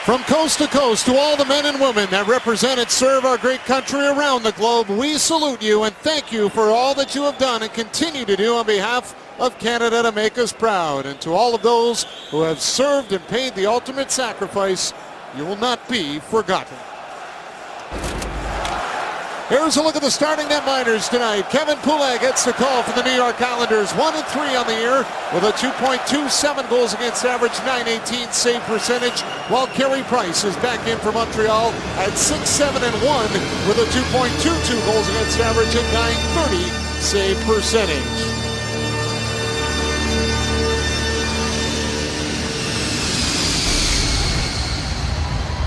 From coast to coast, to all the men and women that represent and serve our great country around the globe, we salute you and thank you for all that you have done and continue to do on behalf of Canada to make us proud. And to all of those who have served and paid the ultimate sacrifice, you will not be forgotten. Here's a look at the starting netliners tonight. Kevin Poulet gets the call for the New York Islanders. 1-3 on the year with a 2.27 goals against average, .918 save percentage, while Carey Price is back in for Montreal at 6-7-1 with a 2.22 goals against average and .930 save percentage.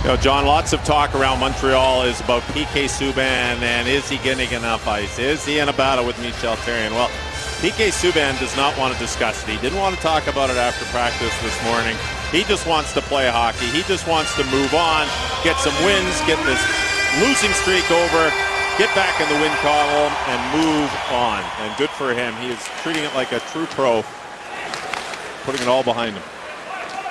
You know, John, lots of talk around Montreal is about PK Subban and is he getting enough ice? Is he in a battle with Michel Therrien? Well, PK Subban does not want to discuss it. He didn't want to talk about it after practice this morning. He just wants to play hockey. He just wants to move on, get some wins, get this losing streak over, get back in the win column and move on. And good for him. He is treating it like a true pro, putting it all behind him.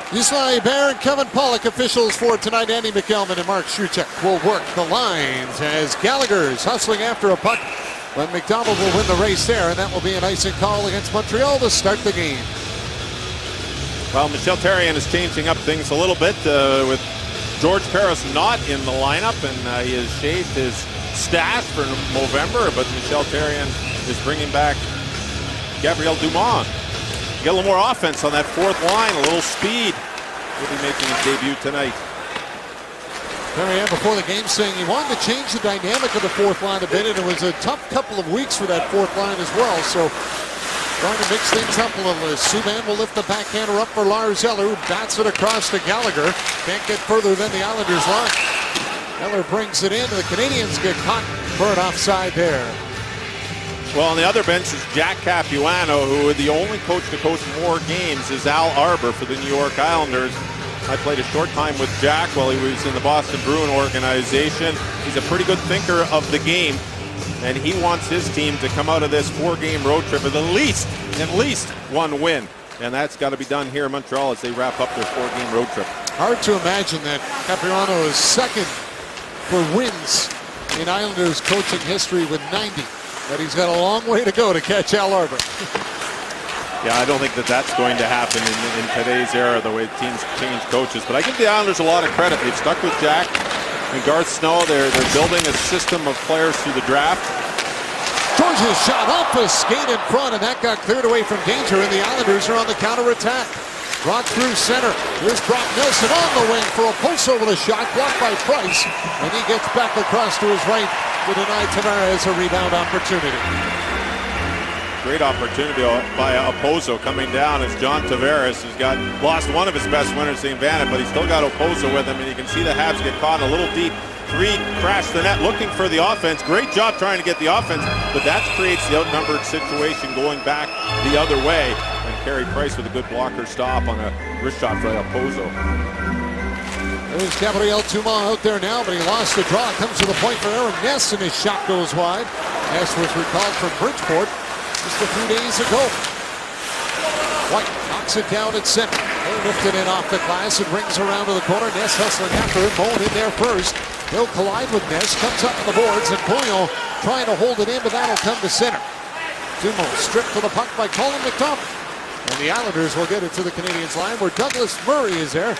Yusli Bear and Kevin Pollock officials for tonight. Andy McElman and Mark Shuchek will work the lines as Gallagher's hustling after a puck. But McDonald will win the race there, and that will be an icing call against Montreal to start the game. Well, Michel Therrien is changing up things a little bit with George Parros not in the lineup, and he has shaved his stash for November, but Michel Therrien is bringing back Gabriel Dumont. Get a little more offense on that fourth line, a little speed. He'll be making his debut tonight. Therrien before the game saying he wanted to change the dynamic of the fourth line a bit, and it was a tough couple of weeks for that fourth line as well. So trying to mix things up a little. Subban will lift the backhander up for Lars Eller, who bats it across to Gallagher. Can't get further than the Islanders line. Eller brings it in, and the Canadians get caught for an offside there. Well, on the other bench is Jack Capuano, who the only coach to coach more games is Al Arbour for the New York Islanders. I played a short time with Jack while he was in the Boston Bruin organization. He's a pretty good thinker of the game, and he wants his team to come out of this four-game road trip with at least one win. And that's got to be done here in Montreal as they wrap up their four-game road trip. Hard to imagine that Capuano is second for wins in Islanders coaching history with 90. But he's got a long way to go to catch Al Arbour. Yeah, I don't think that that's going to happen in today's era, the way teams change coaches. But I give the Islanders a lot of credit. They've stuck with Jack and Garth Snow. They're building a system of players through the draft. George's shot off a skate in front, and that got cleared away from danger, and the Islanders are on the counterattack. Brought through center. Here's Brock Nelson on the wing for a post with a shot blocked by Price, and he gets back across to his right to deny Tavares a rebound opportunity. Great opportunity by Oposo coming down as John Tavares has lost one of his best winners, St. Vannet, but he's still got Oposo with him, and you can see the Habs get caught a little deep. Three crash the net looking for the offense. Great job trying to get the offense, but that creates the outnumbered situation going back the other way. And Carey Price with a good blocker stop on a wrist shot for Oposo. There's Gabriel Dumont out there now, but he lost the draw. Comes to the point for Aaron Ness, and his shot goes wide. Ness was recalled from Bridgeport just a few days ago. White knocks it down at center. They lifted in off the glass and rings around to the corner. Ness hustling after it. Moan in there first. He'll collide with Ness. Comes up on the boards, and Pouliot trying to hold it in, but that'll come to center. Dumont stripped for the puck by Colin McDonald. And the Islanders will get it to the Canadiens line where Douglas Murray is there.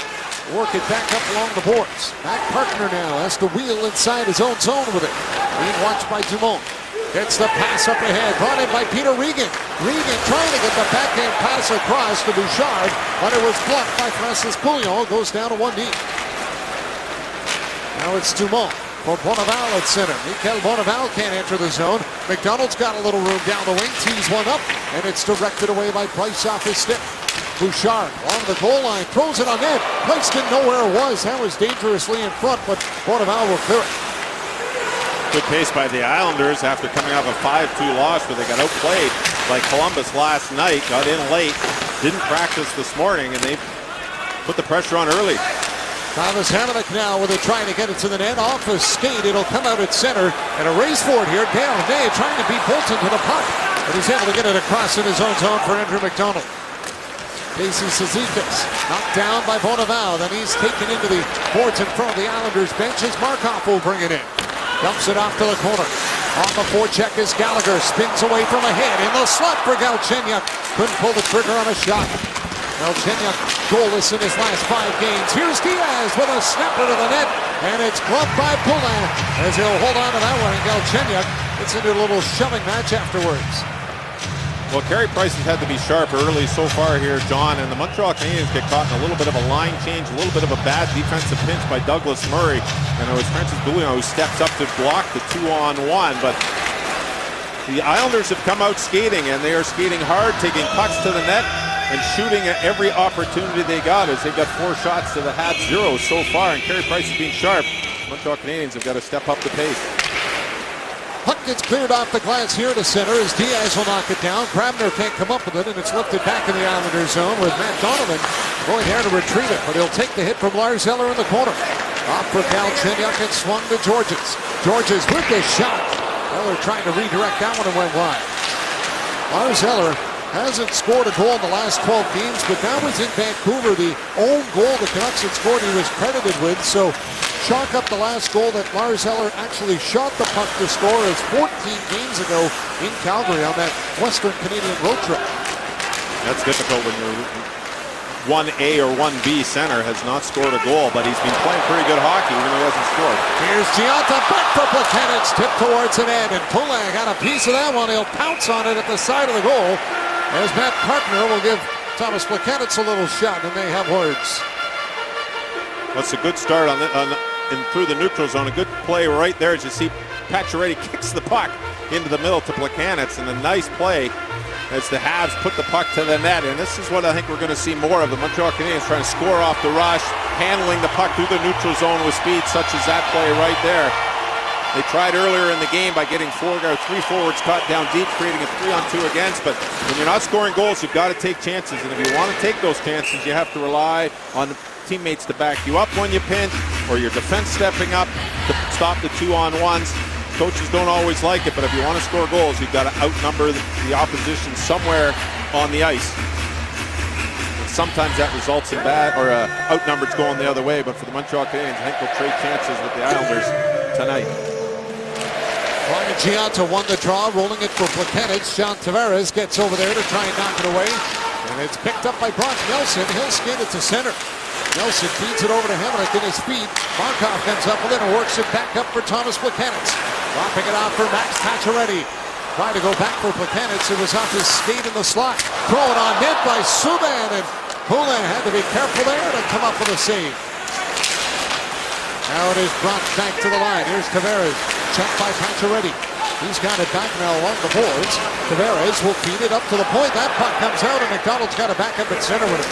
Work it back up along the boards. Matt Partner now has to wheel inside his own zone with it. Being watched by Dumont. Gets the pass up ahead. Brought in by Peter Regan. Regan trying to get the backhand pass across to Bouchard, but it was blocked by Francis Pouliot. Goes down to one knee. Now it's Dumont for Bonneval at center. Michael Bonneval can't enter the zone. McDonald's got a little room down the wing. Tees one up, and it's directed away by Price off his stick. Bouchard along the goal line, throws it on net. Price didn't know where it was. That was dangerously in front, but Bonneval will clear it. Good pace by the Islanders after coming off a 5-2 loss where they got outplayed by Columbus last night. Got in late, didn't practice this morning, and they put the pressure on early. Travis Hamonic now with it trying to get it to the net. Off a skate, it'll come out at center, and a race for it here. Darren Day trying to beat Bolton to the puck, but he's able to get it across in his own zone for Andrew McDonald. Casey Cizikas knocked down by Bonaval. Then he's taken into the boards in front of the Islanders bench as Markov will bring it in. Dumps it off to the corner. On the forecheck is Gallagher. Spins away from ahead in the slot for Galchenyuk. Couldn't pull the trigger on a shot. Galchenyuk goalless in his last 5 games. Here's Diaz with a snapper to the net. And it's gloved by Poulin as he'll hold on to that one. And Galchenyuk gets into a little shoving match afterwards. Well, Carey Price has had to be sharp early so far here, John, and the Montreal Canadiens get caught in a little bit of a line change, a little bit of a bad defensive pinch by Douglas Murray, and it was Francis Bouillon who steps up to block the 2-on-1, but the Islanders have come out skating, and they are skating hard, taking pucks to the net, and shooting at every opportunity they got, as they've got 4 shots to the Habs 0 so far, and Carey Price is being sharp. Montreal Canadiens have got to step up the pace. Puck gets cleared off the glass here to center as Diaz will knock it down. Grabner can't come up with it, and it's lifted back in the Islanders zone with Matt Donovan going there to retrieve it, but he'll take the hit from Lars Eller in the corner. Off for Galchenyuk and swung to Georges. Georges with the shot. Eller trying to redirect that one and went wide. Lars Eller hasn't scored a goal in the last 12 games, but that was in Vancouver. The own goal the Canucks had scored he was credited with, so chalk up the last goal that Lars Eller actually shot the puck to score as 14 games ago in Calgary on that Western Canadian road trip. That's difficult when your 1A or 1B center has not scored a goal, but he's been playing pretty good hockey even though he hasn't scored. Here's Gionta back for Plekanec, tipped towards an end, and Poulin got a piece of that one. He'll pounce on it at the side of the goal as Matt Carpenter will give Thomas Plekanec a little shot, and they have words. That's a good start on through the neutral zone. A good play right there as you see Pacioretty kicks the puck into the middle to Plekanec, and a nice play as the Habs put the puck to the net. And this is what I think we're going to see more of. The Montreal Canadiens trying to score off the rush, handling the puck through the neutral zone with speed, such as that play right there. They tried earlier in the game by getting 3 forwards caught down deep, creating a 3-on-2 against. But when you're not scoring goals, you've got to take chances. And if you want to take those chances, you have to rely on teammates to back you up when you pinch, or your defense stepping up to stop the 2-on-1s. Coaches don't always like it, but if you want to score goals, you've got to outnumber the opposition somewhere on the ice. And sometimes that results in bad or outnumbered going the other way, but for the Montreal Canadiens, I think they'll trade chances with the Islanders tonight. Ryan Gionta won the draw, rolling it for Plekanec. John Tavares gets over there to try and knock it away, and it's picked up by Brock Nelson. He'll skate it to center. Nelson feeds it over to Hamonic in his feet. Markov comes up with it and works it back up for Thomas Plekanec. Dropping it out for Max Pacioretty. Trying to go back for Plekanec. It was off his skate in the slot. Thrown on net by Subban, and Poulin had to be careful there to come up with a save. Now it is brought back to the line. Here's Tavares. Checked by Pacioretty. He's got it back now along the boards. Tavares will feed it up to the point. That puck comes out, and McDonald's got it back up at center with it.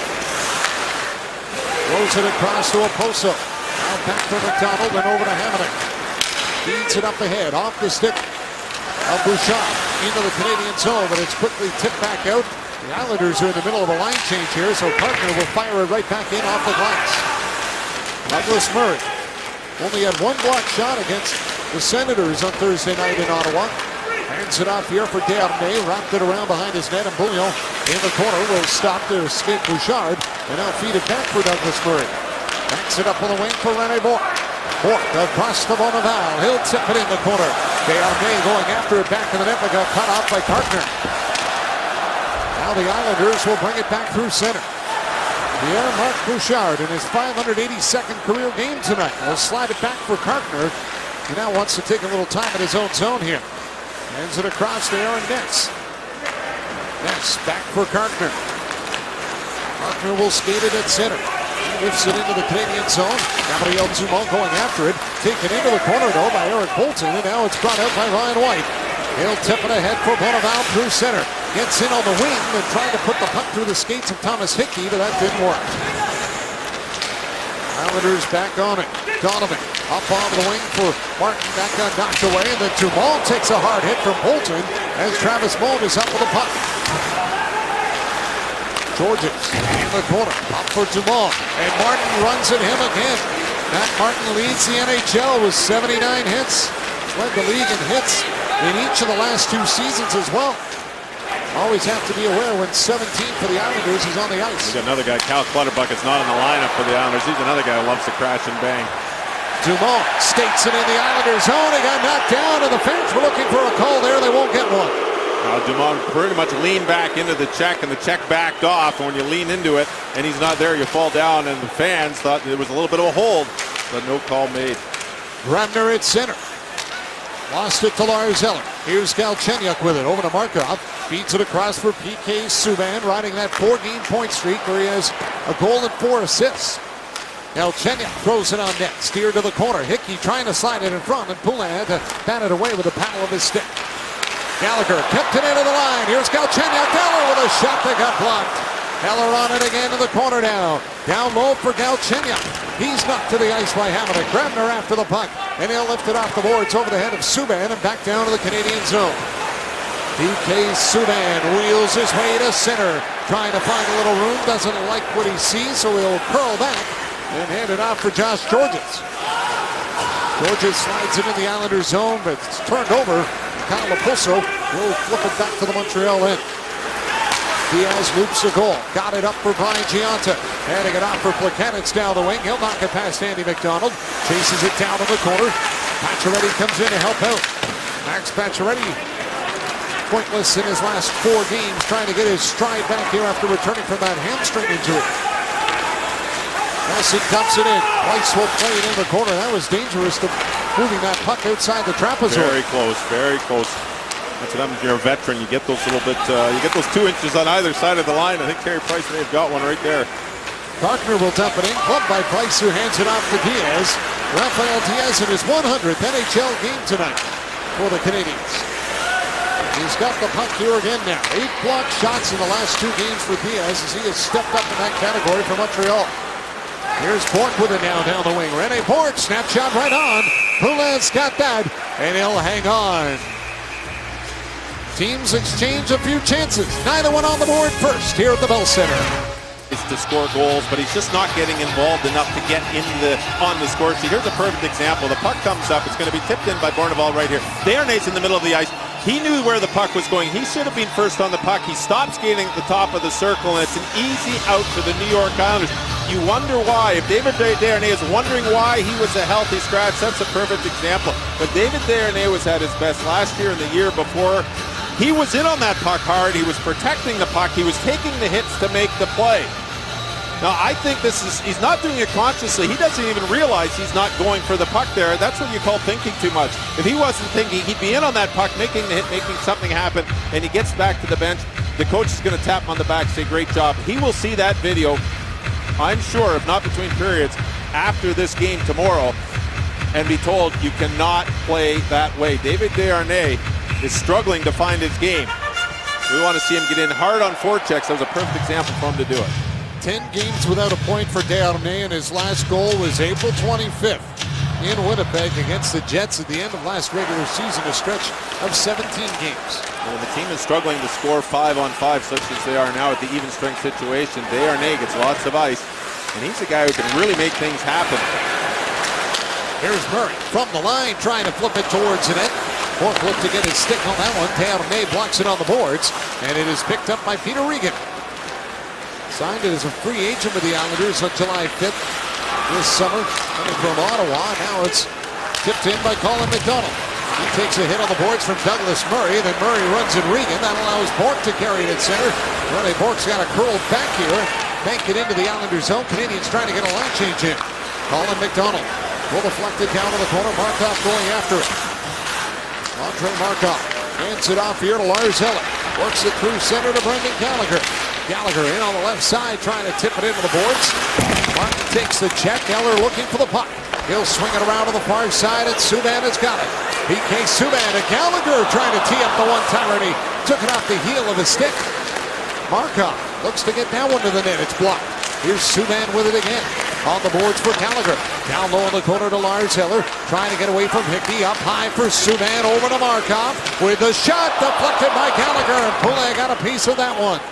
Throws it across to Oposo. Now back for McDonald and over to Hamonic. Feeds it up ahead, off the stick of Bouchard into the Canadian zone, but it's quickly tipped back out. The Islanders are in the middle of a line change here, so Carter will fire it right back in off the glass. Douglas Murray only had 1 block shot against the Senators on Thursday night in Ottawa. Hands it off here for Desharnais, wrapped it around behind his net, and Bouillon in the corner will stop to escape Bouchard, and now feed it back for Douglas Murray. Backs it up on the wing for Rene Bourque. Bourque across to Bonaval. He'll tip it in the corner. Desharnais going after it back in the net, but got cut off by Carter. Now the Islanders will bring it back through center. Pierre-Marc Bouchard in his 582nd career game tonight. Will slide it back for Carter. He now wants to take a little time in his own zone here. Hands it across to Aaron Ness. Ness back for Carter. Carter will skate it at center. He lifts it into the Canadian zone. Gabriel Dumont going after it. Taken into the corner though by Eric Bolton, and now it's brought out by Ryan White. He'll tip it ahead for Bonaval through center. Gets in on the wing and trying to put the puck through the skates of Thomas Hickey, but that didn't work. Islanders back on it. Donovan up on the wing for Martin. That got knocked away, and then Dumont takes a hard hit from Bolton as Travis Moan is up with the puck. Georges in the corner, up for Dumont, and Martin runs at him again. Matt Martin leads the NHL with 79 hits. Led the league in hits in each of the last 2 seasons as well. Always have to be aware when 17 for the Islanders is on the ice. We've got another guy, Cal Clutterbuck, is not in the lineup for the Islanders. He's another guy who loves to crash and bang. Dumont skates it in the Islanders zone. He got knocked down, and the fans were looking for a call there. They won't get one. Dumont pretty much leaned back into the check, and the check backed off. And when you lean into it and he's not there, you fall down, and the fans thought it was a little bit of a hold, but no call made. Grabner at center. Lost it to Lars Eller. Here's Galchenyuk with it. Over to Markov. Feeds it across for PK Subban, riding that 4-game point streak where he has a goal and 4 assists. Galchenyuk throws it on net. Steered to the corner. Hickey trying to slide it in front, and Poulin had to bat it away with the paddle of his stick. Gallagher kept it into the line. Here's Galchenyuk. Eller with a shot that got blocked. Eller on it again to the corner now. Down low for Galchenyuk. He's knocked to the ice by Hamonic. Grabner after the puck, and he'll lift it off the boards over the head of Subban and back down to the Canadian zone. PK Subban wheels his way to center, trying to find a little room. Doesn't like what he sees, so he'll curl back and hand it off for Josh Gorges. Gorges slides it in the Islanders zone, but it's turned over. Kyle Lapusso will flip it back to the Montreal end. Diaz loops a goal. Got it up for Brian Gionta. Handing it off for Plekanec down the wing. He'll knock it past Andy McDonald. Chases it down in the corner. Pacioretty comes in to help out. Max Pacioretty, pointless in his last 4 games, trying to get his stride back here after returning from that hamstring injury. Nelson dumps it in. Weiss will play it in the corner. That was dangerous, moving that puck outside the trapezoid. Very close, very close. That's what happens when you're a veteran. You get those little bit, you get those 2 inches on either side of the line. I think Carey Price may have got one right there. Gartner will dump it in. Clubbed by Price, who hands it off to Diaz. Rafael Diaz in his 100th NHL game tonight for the Canadiens. He's got the puck here again now. 8 blocked shots in the last 2 games for Diaz as he has stepped up in that category for Montreal. Here's Bourque with it now down the wing. Rene Bourque, snapshot right on. Poulin's got that, and he'll hang on. Teams exchange a few chances. Neither one on the board first here at the Bell Center. It's to score goals, but he's just not getting involved enough to get on the score sheet. Here's a perfect example. The puck comes up. It's going to be tipped in by Bourneval right here. Desharnais's in the middle of the ice. He knew where the puck was going. He should have been first on the puck. He stopped skating at the top of the circle, and it's an easy out for the New York Islanders. You wonder why. If David Desharnais is wondering why he was a healthy scratch, that's a perfect example. But David Desharnais was at his best last year and the year before. He was in on that puck hard. He was protecting the puck. He was taking the hits to make the play. Now, I think he's not doing it consciously. He doesn't even realize he's not going for the puck there. That's what you call thinking too much. If he wasn't thinking, he'd be in on that puck, making the hit, making something happen, and he gets back to the bench. The coach is going to tap him on the back, say, great job. He will see that video, I'm sure, if not between periods, after this game tomorrow, and be told you cannot play that way. David Desharnais is struggling to find his game. We want to see him get in hard on forechecks. That was a perfect example for him to do it. 10 games without a point for Desharnais, and his last goal was April 25th in Winnipeg against the Jets at the end of last regular season, a stretch of 17 games. When the team is struggling to score 5-on-5 such as they are now at the even strength situation, Desharnais gets lots of ice, and he's a guy who can really make things happen. Here's Murray from the line, trying to flip it towards the net. Bourque looked to get his stick on that one. Desharnais blocks it on the boards, and it is picked up by Peter Regan. Signed it as a free agent with the Islanders on July 5th this summer, coming from Ottawa. Now it's tipped in by Colin McDonald. He takes a hit on the boards from Douglas Murray, then Murray runs at Regan. That allows Bourque to carry it at center. Rene Bourque's got a curl back here, bank it into the Islanders zone. Canadians trying to get a line change in. Colin McDonald will deflect it down to the corner. Markov going after it. Andre Markov hands it off here to Lars Eller. Works it through center to Brendan Gallagher. Gallagher in on the left side, trying to tip it into the boards. Martin takes the check. Eller looking for the puck. He'll swing it around to the far side, and Subban has got it. PK Subban and Gallagher trying to tee up the one-timer, and he took it off the heel of his stick. Markov looks to get that one to the net. It's blocked. Here's Subban with it again. On the boards for Gallagher. Down low in the corner to Lars Eller. Trying to get away from Hickey. Up high for Subban. Over to Markov. With the shot deflected by Gallagher. And Poulin got a piece of that one.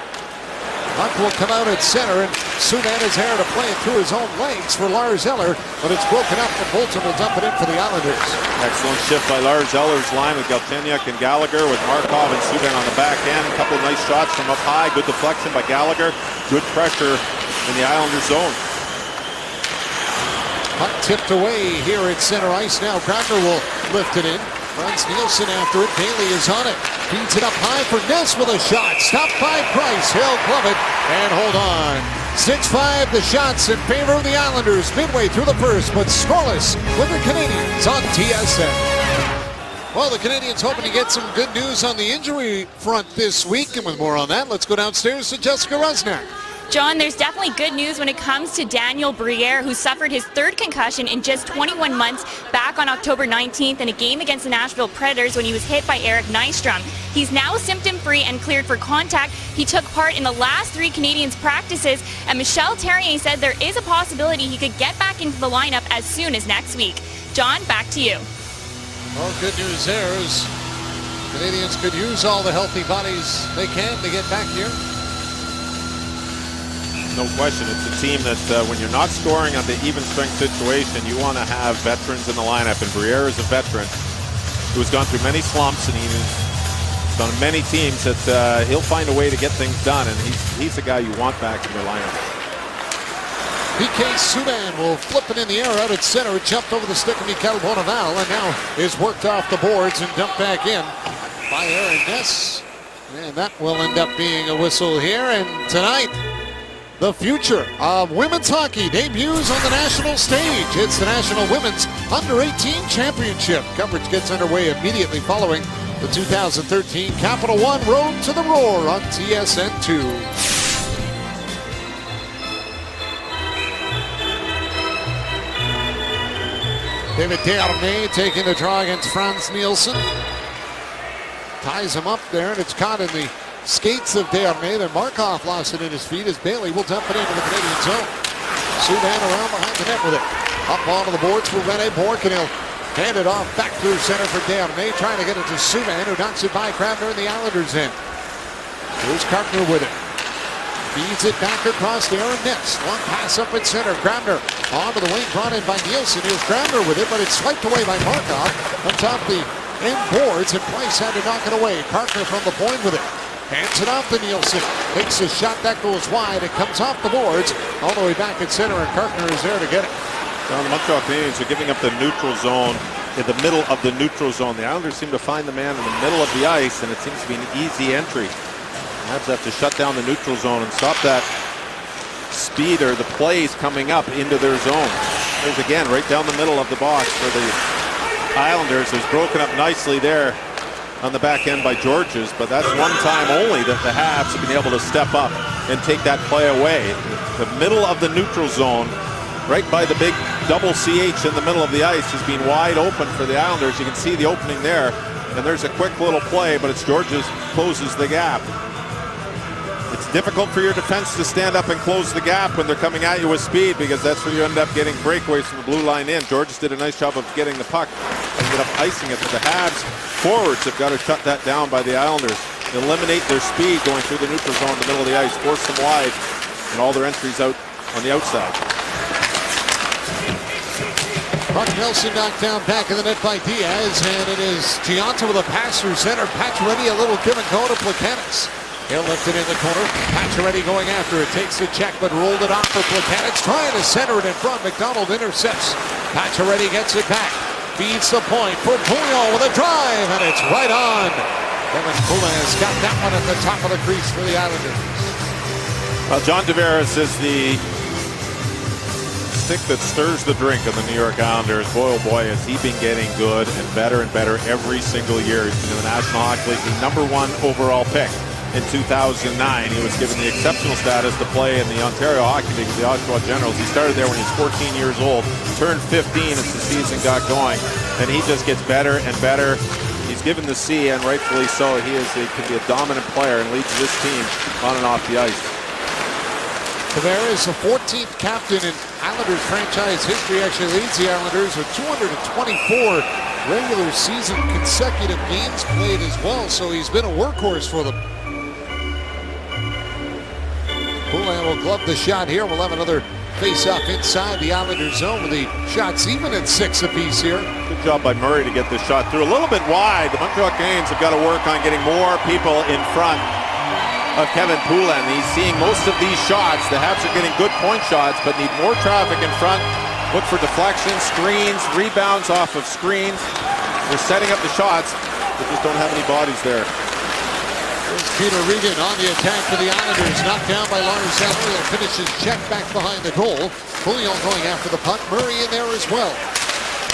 Puck will come out at center. And Subban is there to play it through his own legs for Lars Eller, but it's broken up and Bolton will dump it in for the Islanders. Excellent shift by Lars Eller's line with Galchenyuk and Gallagher with Markov and Subban on the back end. A couple of nice shots from up high. Good deflection by Gallagher. Good pressure in the Islanders zone. Puck tipped away here at center ice now. Grabner will lift it in. Frans Nielsen after it. Bailey is on it. Feeds it up high for Ness with a shot. Stopped by Price. He'll glove it and hold on. 6-5 the shots in favor of the Islanders midway through the first, but scoreless with the Canadiens on TSN. Well, the Canadiens hoping to get some good news on the injury front this week, and with more on that, let's go downstairs to Jessica Rusnak. John, there's definitely good news when it comes to Daniel Briere, who suffered his third concussion in just 21 months back on October 19th in a game against the Nashville Predators when he was hit by Eric Nystrom. He's now symptom-free and cleared for contact. He took part in the last 3 Canadiens practices, and Michel Therrien said there is a possibility he could get back into the lineup as soon as next week. John, back to you. Well, good news there is Canadiens could use all the healthy bodies they can to get back here. No question. It's a team that when you're not scoring on the even strength situation, you want to have veterans in the lineup. And Briere is a veteran who has gone through many slumps, and he's on many teams that he'll find a way to get things done. And he's the guy you want back in your lineup. PK Subban will flip it in the air out at center. It jumped over the stick of Mikel Bonneval and now is worked off the boards and dumped back in by Aaron Ness. And that will end up being a whistle here. And tonight, the future of women's hockey debuts on the national stage. It's the National Women's Under-18 Championship. Coverage gets underway immediately following the 2013 Capital One Road to the Roar on TSN2. David Desharnais taking the draw against Frans Nielsen. Ties him up there, and it's caught in the skates of Desharnais. Then Markov lost it in his feet as Bailey will dump it into the Canadian zone. Subban around behind the net with it. Up onto the boards for Rene Bourque, and he'll hand it off back through center for Desharnais, trying to get it to Subban, who knocks it by Grabner in the Islanders' end. Here's Carpenter with it. Feeds it back across to Aaron Ness. Long pass up at center. Grabner onto the wing, brought in by Nielsen. Here's Grabner with it, but it's swiped away by Markov on top the end boards, and Price had to knock it away. Carpenter from the point with it. Hands it off to Nielsen. Takes a shot that goes wide. It comes off the boards all the way back at center, and Carpenter is there to get it. Well, the Montreal Canadiens are giving up the neutral zone in the middle of the neutral zone. The Islanders seem to find the man in the middle of the ice, and it seems to be an easy entry. The Habs have to shut down the neutral zone and stop that speed or the plays coming up into their zone. There's again right down the middle of the box for the Islanders. It's broken up nicely there on the back end by Georges, but that's one time only that the Habs have been able to step up and take that play away. The middle of the neutral zone, right by the big double CH in the middle of the ice, has been wide open for the Islanders. You can see the opening there, and there's a quick little play, but it's Georges closes the gap. It's difficult for your defense to stand up and close the gap when they're coming at you with speed, because that's where you end up getting breakaways from the blue line in. Georges did a nice job of getting the puck, ended up icing it, but the Habs forwards have got to shut that down by the Islanders. Eliminate their speed going through the neutral zone in the middle of the ice, force them wide, and all their entries out on the outside. Buck Nelson knocked down back in the net by Diaz, and it is Gianta with a pass through center. Pacioretty a little give and go to Plekanec. He'll lift it in the corner. Pacioretty going after it. Takes the check, but rolled it off for Plekanec. Trying to center it in front. McDonald intercepts. Pacioretty gets it back. Feeds the point for Pouliot with a drive, and it's right on. Kevin Pouliot has got that one at the top of the crease for the Islanders. Well, John Tavares is the stick that stirs the drink of the New York Islanders. Boy, oh boy, has he been getting good and better every single year. He's been in the National Hockey League, the #1 overall pick. In 2009, he was given the exceptional status to play in the Ontario Hockey League with the Ottawa Generals. He started there when he was 14 years old, turned 15 as the season got going, and he just gets better and better. He's given the C, and rightfully so. He can be a dominant player and leads this team on and off the ice. Tavares, the 14th captain in Islanders franchise history, actually leads the Islanders with 224 regular season consecutive games played as well, so he's been a workhorse for them. Poulin will glove the shot here. We'll have another face-off inside the Islanders zone with the shots even at 6 apiece here. Good job by Murray to get this shot through. A little bit wide. The Montreal Canadiens have got to work on getting more people in front of Kevin Poulin. He's seeing most of these shots. The Habs are getting good point shots, but need more traffic in front. Look for deflections, screens, rebounds off of screens. They're setting up the shots, but just don't have any bodies there. There's Peter Regan on the attack for the Islanders. Knocked down by Lars Eller. He'll finish his check back behind the goal. Poulin going after the puck. Murray in there as well.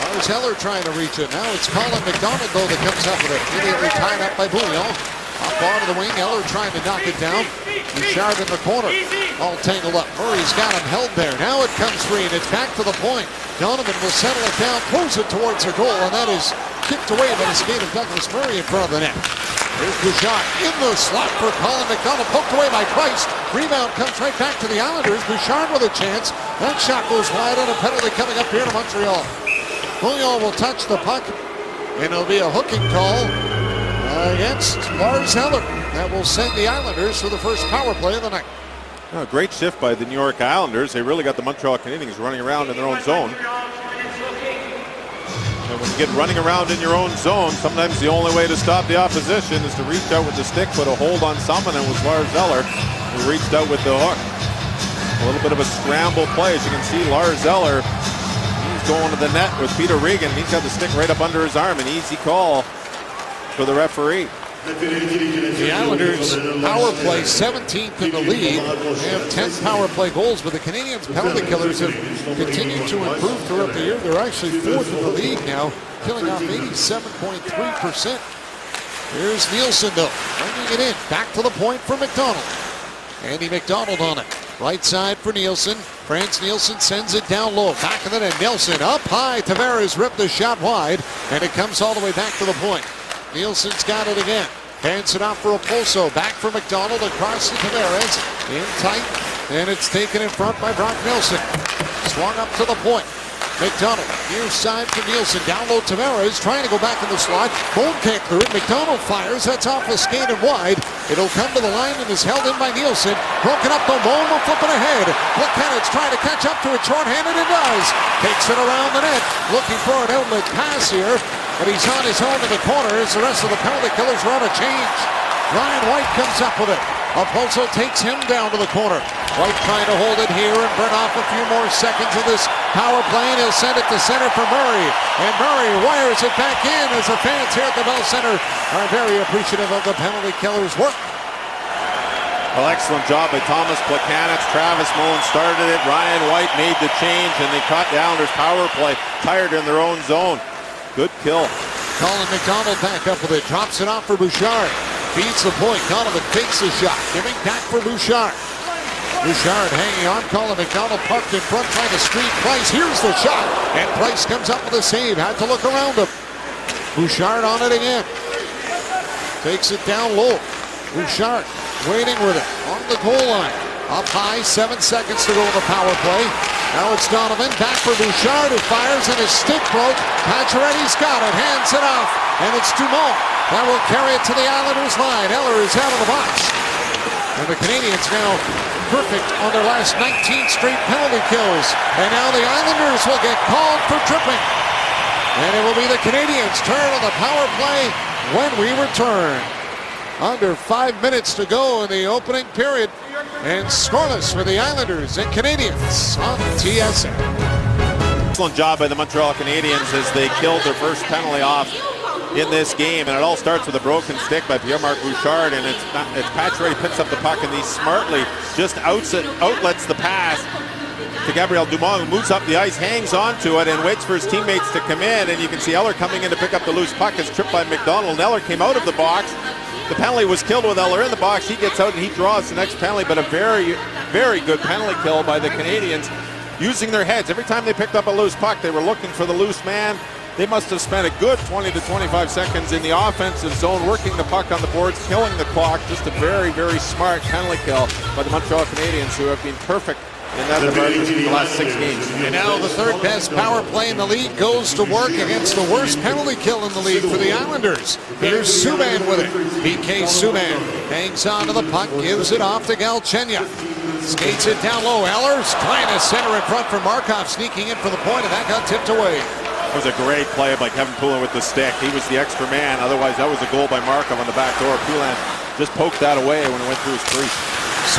Lars Eller trying to reach it. Now it's Colin McDonald, though, that comes up with it. Immediately tied up by Poulin. Up onto the wing. Eller trying to knock it down. Bouchard in the corner. All tangled up. Murray's got him held there. Now it comes free, and it's back to the point. Donovan will settle it down, pulls it towards the goal, and that is kicked away by the skate of Douglas Murray in front of the net. Here's Bouchard in the slot for Colin McDonald, poked away by Price. Rebound comes right back to the Islanders. Bouchard with a chance. That shot goes wide, and a penalty coming up here to Montreal. Poulin will touch the puck, and it'll be a hooking call against Lars Eller. That will send the Islanders to the first power play of the night. Oh, great shift by the New York Islanders. They really got the Montreal Canadiens running around in their own zone. And when you get running around in your own zone, sometimes the only way to stop the opposition is to reach out with the stick, put a hold on someone, and it was Lars Eller who reached out with the hook. A little bit of a scramble play. As you can see, Lars Eller, he's going to the net with Peter Regan. He's got the stick right up under his arm. An easy call for the referee. The Islanders power play 17th in the league. They have 10 power play goals, but the Canadiens penalty killers have continued to improve throughout the year. They're actually 4th in the league now, killing off 87.3%. Here's Nielsen, though, bringing it in. Back to the point for McDonald. Andy McDonald on it. Right side for Nielsen. Frans Nielsen sends it down low. Back of the net. Nelson up high. Tavares ripped the shot wide, and it comes all the way back to the point. Nielsen's got it again. Hands it off for Opolso. Back for McDonald across to Tavares. In tight. And it's taken in front by Brock Nelson. Swung up to the point. McDonald, near side for Nielsen. Down low Tavares trying to go back in the slot. Bone can't clear it. McDonald fires. That's off the skate and wide. It'll come to the line and is held in by Nielsen. Broken up though. Bone will flip it ahead. Plekanec trying to catch up to it shorthanded and does. Takes it around the net. Looking for an outlet pass here. But he's on his own in the corner as the rest of the penalty killers are on a change. Ryan White comes up with it. Opolso takes him down to the corner. White trying to hold it here and burn off a few more seconds of this power play, and he'll send it to center for Murray. And Murray wires it back in as the fans here at the Bell Center are very appreciative of the penalty killers' work. Well, excellent job by Thomas Plekanec. Travis Mullen started it. Ryan White made the change, and they caught the Islanders' power play tired in their own zone. Good kill. Colin McDonald back up with it. Drops it off for Bouchard. Feeds the point. Donovan takes the shot. Giving back for Bouchard. Bouchard hanging on. Colin McDonald parked in front trying to screen Price. Here's the shot. And Price comes up with a save. Had to look around him. Bouchard on it again. Takes it down low. Bouchard waiting with it on the goal line. Up high, 7 seconds to go in the power play. Now it's Donovan, back for Bouchard, who fires and his stick broke. Pacioretty's got it, hands it off, and it's Dumont that will carry it to the Islanders line. Eller is out of the box. And the Canadiens now perfect on their last 19 straight penalty kills. And now the Islanders will get called for tripping. And it will be the Canadiens' turn on the power play when we return. Under 5 minutes to go in the opening period. And scoreless for the Islanders and Canadiens on TSN. Excellent job by the Montreal Canadiens as they killed their first penalty off in this game. And it all starts with a broken stick by Pierre-Marc Bouchard. And it's Pacioretty picks up the puck, and he smartly just outlets the pass to Gabriel Dumont, who moves up the ice, hangs onto it, and waits for his teammates to come in. And you can see Eller coming in to pick up the loose puck. It's tripped by McDonald. Eller came out of the box. The penalty was killed with Eller in the box. He gets out and he draws the next penalty, but a very, very good penalty kill by the Canadiens, using their heads. Every time they picked up a loose puck, they were looking for the loose man. They must have spent a good 20 to 25 seconds in the offensive zone, working the puck on the boards, killing the clock. Just a very, very smart penalty kill by the Montreal Canadiens, who have been perfect in that department in the last 6 games. And now the third best power play in the league goes to work against the worst penalty kill in the league for the Islanders. Here's Subban with it. PK Subban hangs on to the puck, gives it off to Galchenyuk. Skates it down low. Eller's trying to center in front for Markov, sneaking in for the point, and that got tipped away. It was a great play by Kevin Poulin with the stick. He was the extra man. Otherwise, that was a goal by Markov on the back door. Poulin just poked that away when it went through his crease.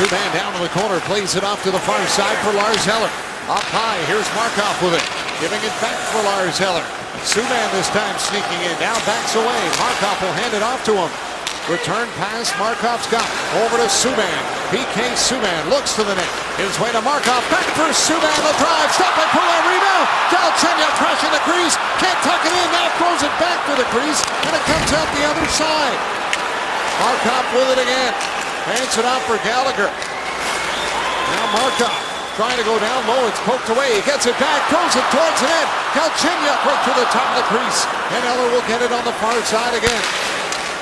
Subban down to the corner, plays it off to the far side for Lars Eller. Up high, here's Markov with it. Giving it back for Lars Eller. Subban this time sneaking in. Now backs away. Markov will hand it off to him. Return pass, Markov's got it. Over to Subban. PK Subban looks to the net. His way to Markov. Back for Subban. The drive. Stop by Poulin. Rebound. Galchenyuk crashing the crease. Can't tuck it in. Now throws it back to the crease. And it comes out the other side. Markov with it again. Hands it off for Gallagher. Now Markov trying to go down low. It's poked away. He gets it back. Throws it towards the net. Galchenyuk right to the top of the crease. And Eller will get it on the far side again.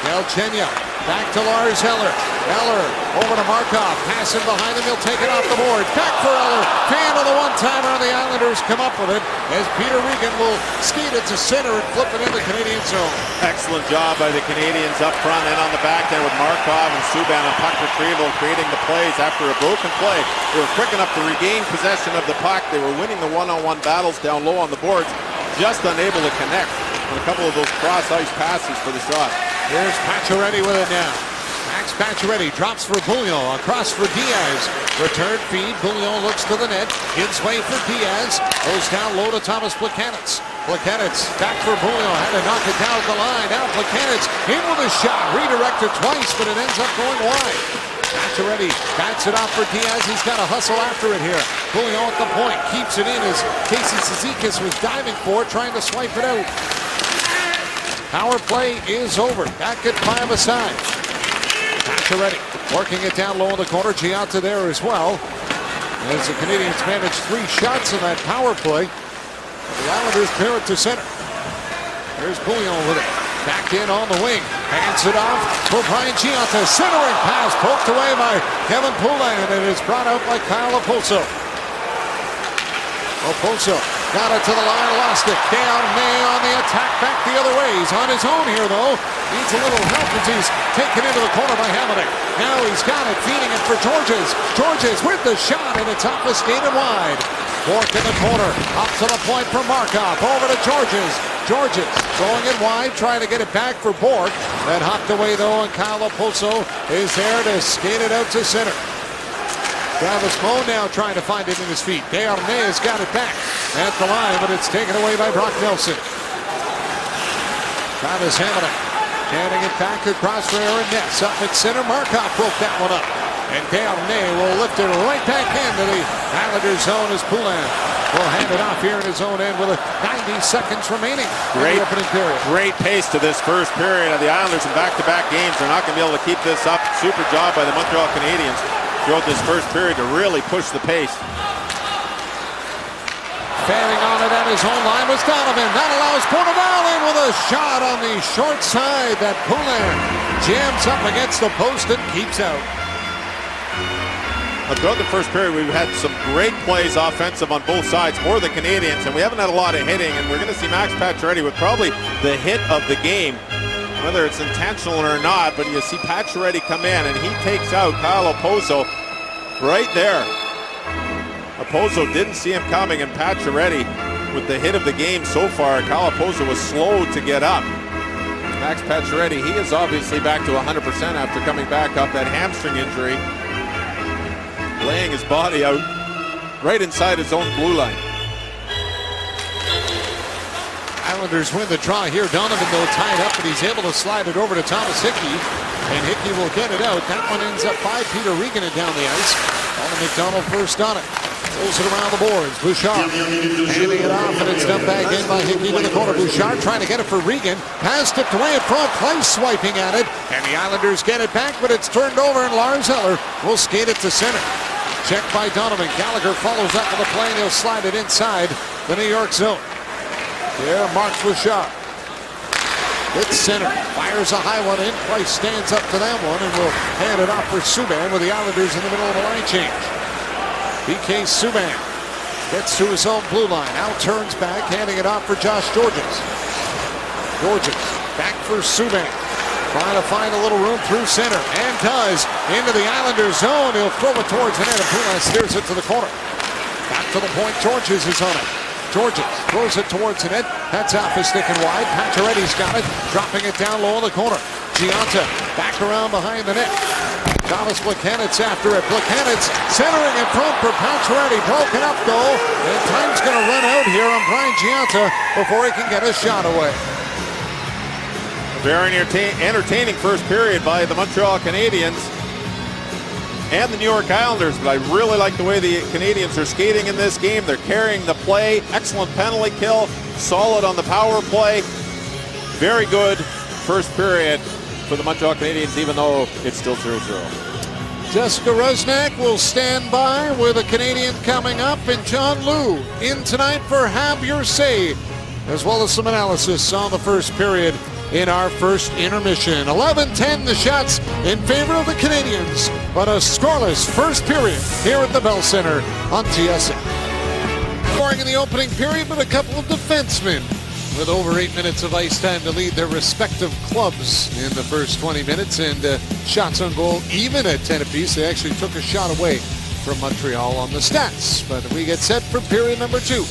Galchenyuk back to Lars Eller. Eller over to Markov. Passing behind him. He'll take it off the board. Back for Eller. Fan of the one-timer on the Islanders. Come up with it as Peter Regan will skate it to center and flip it in the Canadian zone. Excellent job by the Canadians up front and on the back end with Markov and Subban on puck retrieval, creating the plays after a broken play. They were quick enough to regain possession of the puck. They were winning the one-on-one battles down low on the boards, just unable to connect on a couple of those cross-ice passes for the shot. Here's Pacioretty with it now. Max Pacioretty drops for Bouillon, across for Diaz. Return feed, Bouillon looks to the net. Gives way for Diaz. Goes down low to Thomas Plekanec. Plekanec back for Bouillon, had to knock it down at the line. Now Plekanec in with a shot. Redirected twice, but it ends up going wide. Pacioretty bats it off for Diaz. He's got to hustle after it here. Bouillon at the point, keeps it in as Casey Cizikas was diving for it, trying to swipe it out. Power play is over. Back at 5 aside. Pacioretty working it down low in the corner. Gianta there as well. As the Canadians managed 3 shots in that power play. The Islanders clear it to center. There's Bouillon with it. Back in on the wing. Hands it off for Brian Gianta. Centering pass poked away by Kevin Poulin. And it is brought out by Kyle Okposo. Okposo got it to the line, lost it. Desharnais on the attack, back the other way. He's on his own here, though. Needs a little help as he's taken into the corner by Hamonic. Now he's got it, feeding it for Georges. Georges with the shot, and it's off the skate and wide. Bourque in the corner, up to the point for Markov. Over to Georges. Georges going it wide, trying to get it back for Bourque. Then hopped away, though, and Kyle Okposo is there to skate it out to center. Travis Moe now trying to find it in his feet. Desharnais has got it back at the line, but it's taken away by Brock Nelson. Travis Hamonic handing it back across for Aaron Ness. Up at center, Markov broke that one up. And Desharnais will lift it right back into the Islanders zone as Poulin will hand it off here in his own end with 90 seconds remaining in the opening period. Great pace to this first period of the Islanders in back-to-back games. They're not going to be able to keep this up. Super job by the Montreal Canadiens throughout this first period to really push the pace. Fanning on it at his own line was Donovan. That allows Portugal in with a shot on the short side that Poulin jams up against the post and keeps out. Throughout the first period, we've had some great plays offensive on both sides for the Canadians, and we haven't had a lot of hitting, and we're going to see Max Pacioretty with probably the hit of the game, whether it's intentional or not, but you see Pacioretty come in, and he takes out Kyle Okposo right there. Okposo didn't see him coming, and Pacioretty with the hit of the game so far. Kyle Okposo was slow to get up. Max Pacioretty, he is obviously back to 100% after coming back off that hamstring injury, laying his body out right inside his own blue line. Islanders win the draw here. Donovan, though, tied up, but he's able to slide it over to Thomas Hickey, and Hickey will get it out. That one ends up by Peter Regan and down the ice. Colin McDonald first on it. Throws it around the boards. Bouchard handing it off, and it's dumped back in by Hickey to the corner. Bouchard trying to get it for Regan. Pass tipped away in front. Price swiping at it, and the Islanders get it back, but it's turned over, and Lars Eller will skate it to center. Checked by Donovan. Gallagher follows up with the play, and he'll slide it inside the New York zone. Here, Marks Bouchard. It's center. Fires a high one in. Price stands up to that one and will hand it off for Subban with the Islanders in the middle of the line change. PK Subban gets to his own blue line. Now turns back, handing it off for Josh Georges. Georges back for Subban. Trying to find a little room through center, and does. Into the Islanders zone. He'll throw it towards the net, and Pulis steers it to the corner. Back to the point. Georges is on it. Georges throws it towards the net. That's off his stick and wide. Pacioretty's got it. Dropping it down low in the corner. Gionta back around behind the net. Thomas Plekanec after it. Plekanec centering in front for Pacioretty. Broken up goal. And time's going to run out here on Brian Gionta before he can get a shot away. Very entertaining first period by the Montreal Canadiens and the New York Islanders, but I really like the way the Canadiens are skating in this game. They're carrying the play. Excellent penalty kill. Solid on the power play. Very good first period for the Montreal Canadiens, even though it's still 0-0. Jessica Rusnak will stand by with a Canadian coming up, and John Lu in tonight for Have Your Say, as well as some analysis on the first period in our first intermission. 11-10 the shots in favor of the Canadiens, but a scoreless first period here at the Bell Center on TSN. Scoring in the opening period with a couple of defensemen with over 8 minutes of ice time to lead their respective clubs in the first 20 minutes, and shots on goal even at 10 apiece. They actually took a shot away from Montreal on the stats, but we get set for period number 2.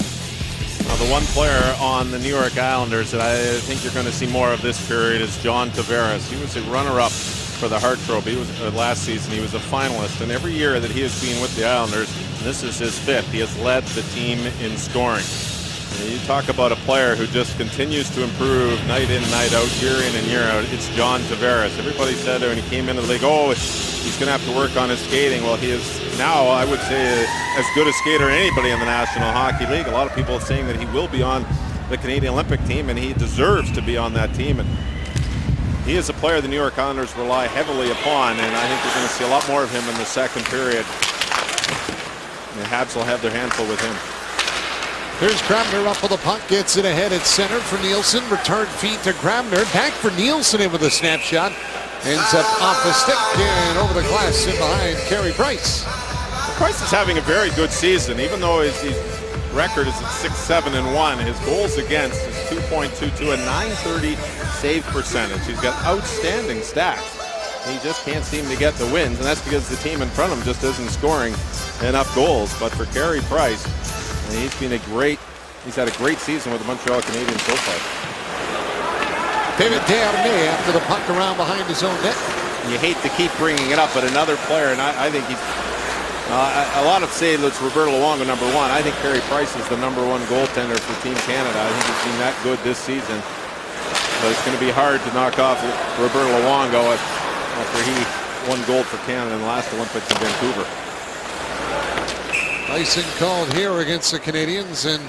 The one player on the New York Islanders that I think you're going to see more of this period is John Tavares. He was a runner-up for the Hart Trophy. He was last season. He was a finalist, and every year that he has been with the Islanders, this is his 5th. He has led the team in scoring. And you talk about a player who just continues to improve night in, night out, year in and year out. It's John Tavares. Everybody said when he came into the league, oh, he's going to have to work on his skating. Well, he is now, I would say, as good a skater as anybody in the National Hockey League. A lot of people are saying that he will be on the Canadian Olympic team, and he deserves to be on that team. And he is a player the New York Islanders rely heavily upon, and I think we're going to see a lot more of him in the second period. The Habs will have their handful with him. Here's Grabner up with the puck, gets it ahead at center for Nielsen. Return feed to Grabner. Back for Nielsen in with a snapshot. Ends up off the stick and over the glass in behind Carey Price. Price is having a very good season, even though his record is at 6-7-1. His goals against is 2.22, a .930 save percentage. He's got outstanding stats. He just can't seem to get the wins, and that's because the team in front of him just isn't scoring enough goals. But for Carey Price, he's had a great season with the Montreal Canadiens so far. David Desharnais after the puck around behind his own net. You hate to keep bringing it up, but another player, and I think he's a lot of say that it's Roberto Luongo #1. I think Carey Price is the #1 goaltender for Team Canada. I think he's been that good this season. But it's going to be hard to knock off Roberto Luongo after he won gold for Canada in the last Olympics in Vancouver. Icing called here against the Canadiens, and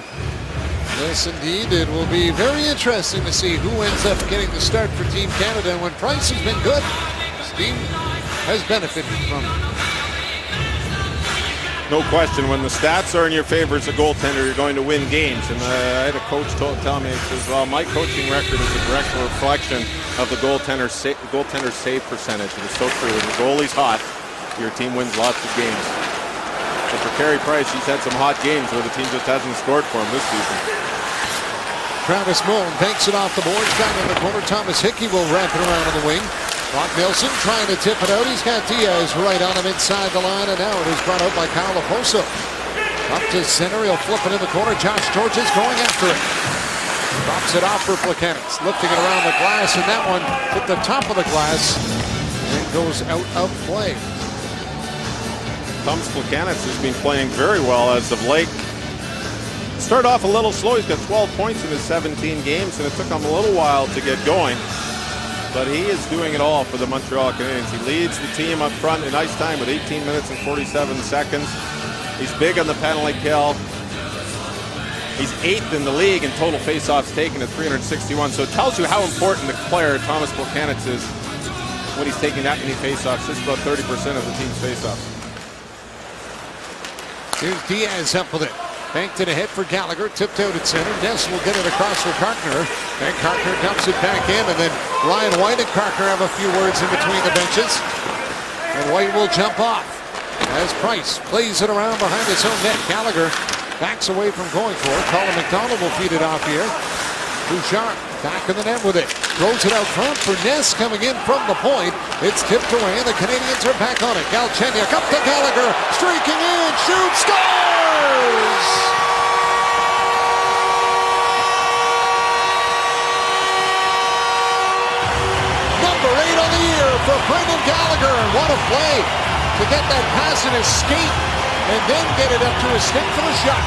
yes, indeed, it will be very interesting to see who ends up getting the start for Team Canada. And when Price has been good, his team has benefited from it. No question, when the stats are in your favor as a goaltender, you're going to win games. And I had a coach tell me, he says, well, my coaching record is a direct reflection of the goaltender's save percentage. And it's so true. When the goalie's hot, your team wins lots of games. But for Carey Price, he's had some hot games where the team just hasn't scored for him this season. Travis Mullen banks it off the boards down in the corner. Thomas Hickey will wrap it around on the wing. Brock Nelson trying to tip it out. He's got Diaz right on him inside the line, and now it is brought out by Kyle Okposo. Up to center, he'll flip it in the corner. Josh Georges going after it. Drops it off for Plekanec, lifting it around the glass, and that one hit the top of the glass and goes out of play. Thomas Plekanec has been playing very well as of late. Started off a little slow. He's got 12 points in his 17 games, and it took him a little while to get going. But he is doing it all for the Montreal Canadiens. He leads the team up front in ice time with 18 minutes and 47 seconds. He's big on the penalty kill. He's 8th in the league in total faceoffs taken at 361. So it tells you how important the player Thomas Plekanec is when he's taking that many faceoffs. This is about 30% of the team's faceoffs. Here's Diaz up with it. Banked it ahead for Gallagher. Tipped out at center. Ness will get it across for Carkner. And Carkner dumps it back in. And then Ryan White and Carkner have a few words in between the benches. And White will jump off as Price plays it around behind his own net. Gallagher backs away from going for it. Colin McDonald will feed it off here. Bouchard back in the net with it. Throws it out front for Ness coming in from the point. It's tipped away, and the Canadians are back on it. Galchenyuk up to Gallagher, streaking in, shoots, scores! Number 8 on the year for Brendan Gallagher, and what a play to get that pass in his skate and then get it up to his stick for the shot.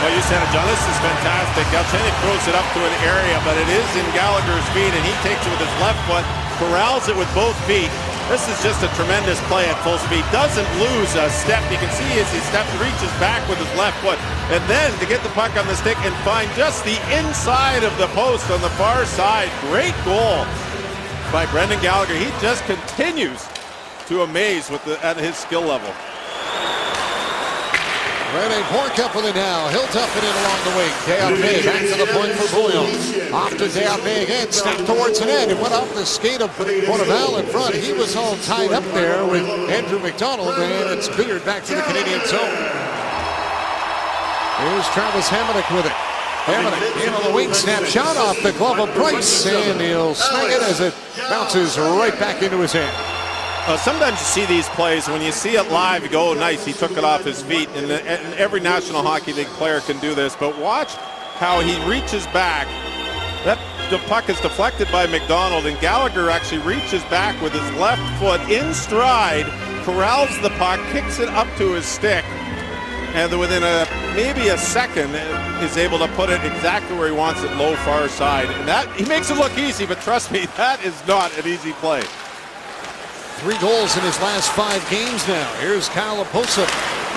Well, you said it, John. This is fantastic. Galchenyuk throws it up to an area, but it is in Gallagher's feet, and he takes it with his left foot, corrals it with both feet. This is just a tremendous play at full speed. Doesn't lose a step. You can see as he reaches back with his left foot, and then to get the puck on the stick and find just the inside of the post on the far side. Great goal by Brendan Gallagher. He just continues to amaze at his skill level. Rene Bourque with it now. Hilltop it in along the wing. Desharnais back to the point for Bouillon. Off to Desharnais again. Snapped towards the net. It went off the skate of Porteval in front. He was all tied up there with Andrew McDonald, and it's cleared back to the Canadian zone. Here's Travis Hamonic with it. Hamonic in on the wing. Snap shot off the glove of Price, and he'll snag it as it bounces right back into his hand. Sometimes you see these plays, when you see it live, you go, oh, nice, he took it off his feet. And every National Hockey League player can do this, but watch how he reaches back. The puck is deflected by McDonald, and Gallagher actually reaches back with his left foot in stride, corrals the puck, kicks it up to his stick, and within maybe a second is able to put it exactly where he wants it, low far side. And that, he makes it look easy, but trust me, that is not an easy play. 3 goals in his last 5 games now. Here's Kyle Oposa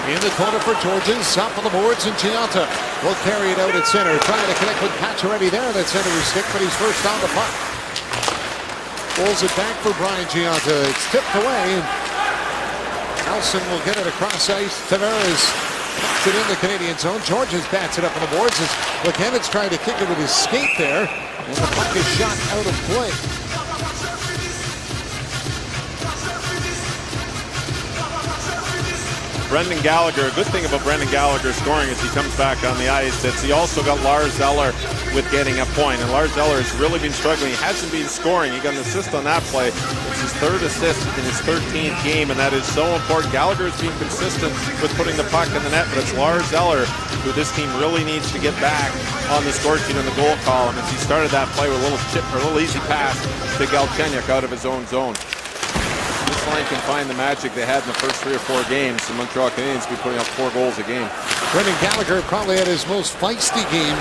in the corner for Georgians. Top of the boards, and Gianta will carry it out at center. Trying to connect with Pacioretty there. That center is stick, but he's first on the puck. Pulls it back for Brian Gianta. It's tipped away, and Nelson will get it across ice. Tavares puts it in the Canadian zone. Georgians bats it up on the boards as McKennett's trying to kick it with his skate there, and the puck is shot out of play. Brendan Gallagher, a good thing about Brendan Gallagher scoring is he comes back on the ice. He also got Lars Eller with getting a point, and Lars Eller has really been struggling. He hasn't been scoring. He got an assist on that play. It's his 3rd assist in his 13th game, and that is so important. Gallagher is being consistent with putting the puck in the net, but it's Lars Eller who this team really needs to get back on the score sheet in the goal column, as he started that play with a little chip or a little easy pass to Galchenyuk out of his own zone. This line can find the magic they had in the first 3 or 4 games. The Montreal Canadiens be putting up 4 goals a game. Brendan Gallagher probably had his most feisty game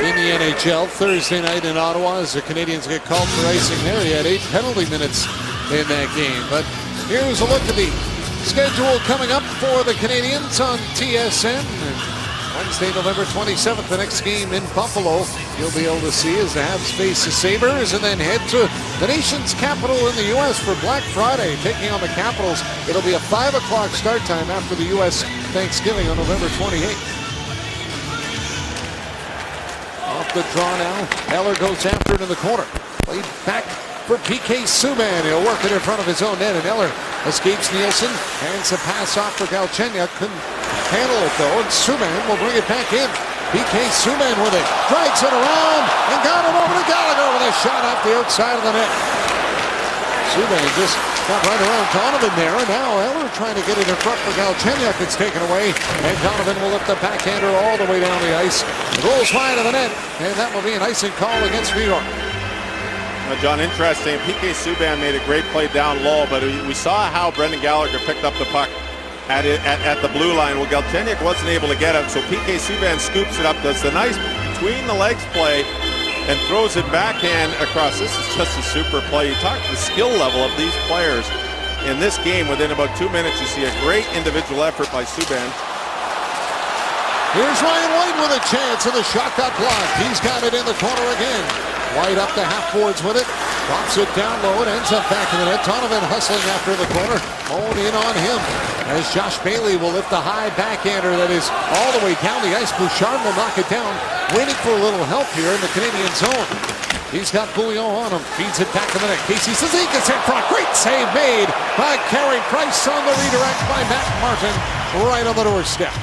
in the NHL Thursday night in Ottawa as the Canadiens get called for icing there. He had 8 penalty minutes in that game. But here's a look at the schedule coming up for the Canadiens on TSN. Wednesday, November 27th, the next game in Buffalo. You'll be able to see as the Habs face the Sabres and then head to the nation's capital in the U.S. for Black Friday, taking on the Capitals. It'll be a 5 o'clock start time after the U.S. Thanksgiving on November 28th. Off the draw now. Eller goes after it in the corner. Played back for PK Subban. He'll work it in front of his own net, and Eller escapes Nielsen. Hands a pass off for Galchenyuk. Couldn't handle it though, and Subban will bring it back in. PK Subban with it. Drags it around and got it over to Gallagher with a shot off the outside of the net. Subban just got right around Donovan there, and now Eller trying to get it in front for Galchenyuk. It's taken away, and Donovan will lift the backhander all the way down the ice. It rolls wide of the net, and that will be an icing call against New York. John, interesting. PK Subban made a great play down low, but we saw how Brendan Gallagher picked up the puck at the blue line. Well, Galchenyuk wasn't able to get it, so PK Subban scoops it up, does the nice between the legs play, and throws it backhand across. This is just a super play. You talk the skill level of these players in this game. Within about 2 minutes, you see a great individual effort by Subban. Here's Ryan White with a chance, and the shot got blocked. He's got it in the corner again. White up the half boards with it. Drops it down low. It ends up back in the net. Donovan hustling after the corner. Own in on him as Josh Bailey will lift the high backhander that is all the way down the ice. Bouchard will knock it down. Waiting for a little help here in the Canadian zone. He's got Bouillon on him. Feeds it back to the net. Casey Cizikas in front. Great save made by Carey Price on the redirect by Matt Martin right on the doorstep.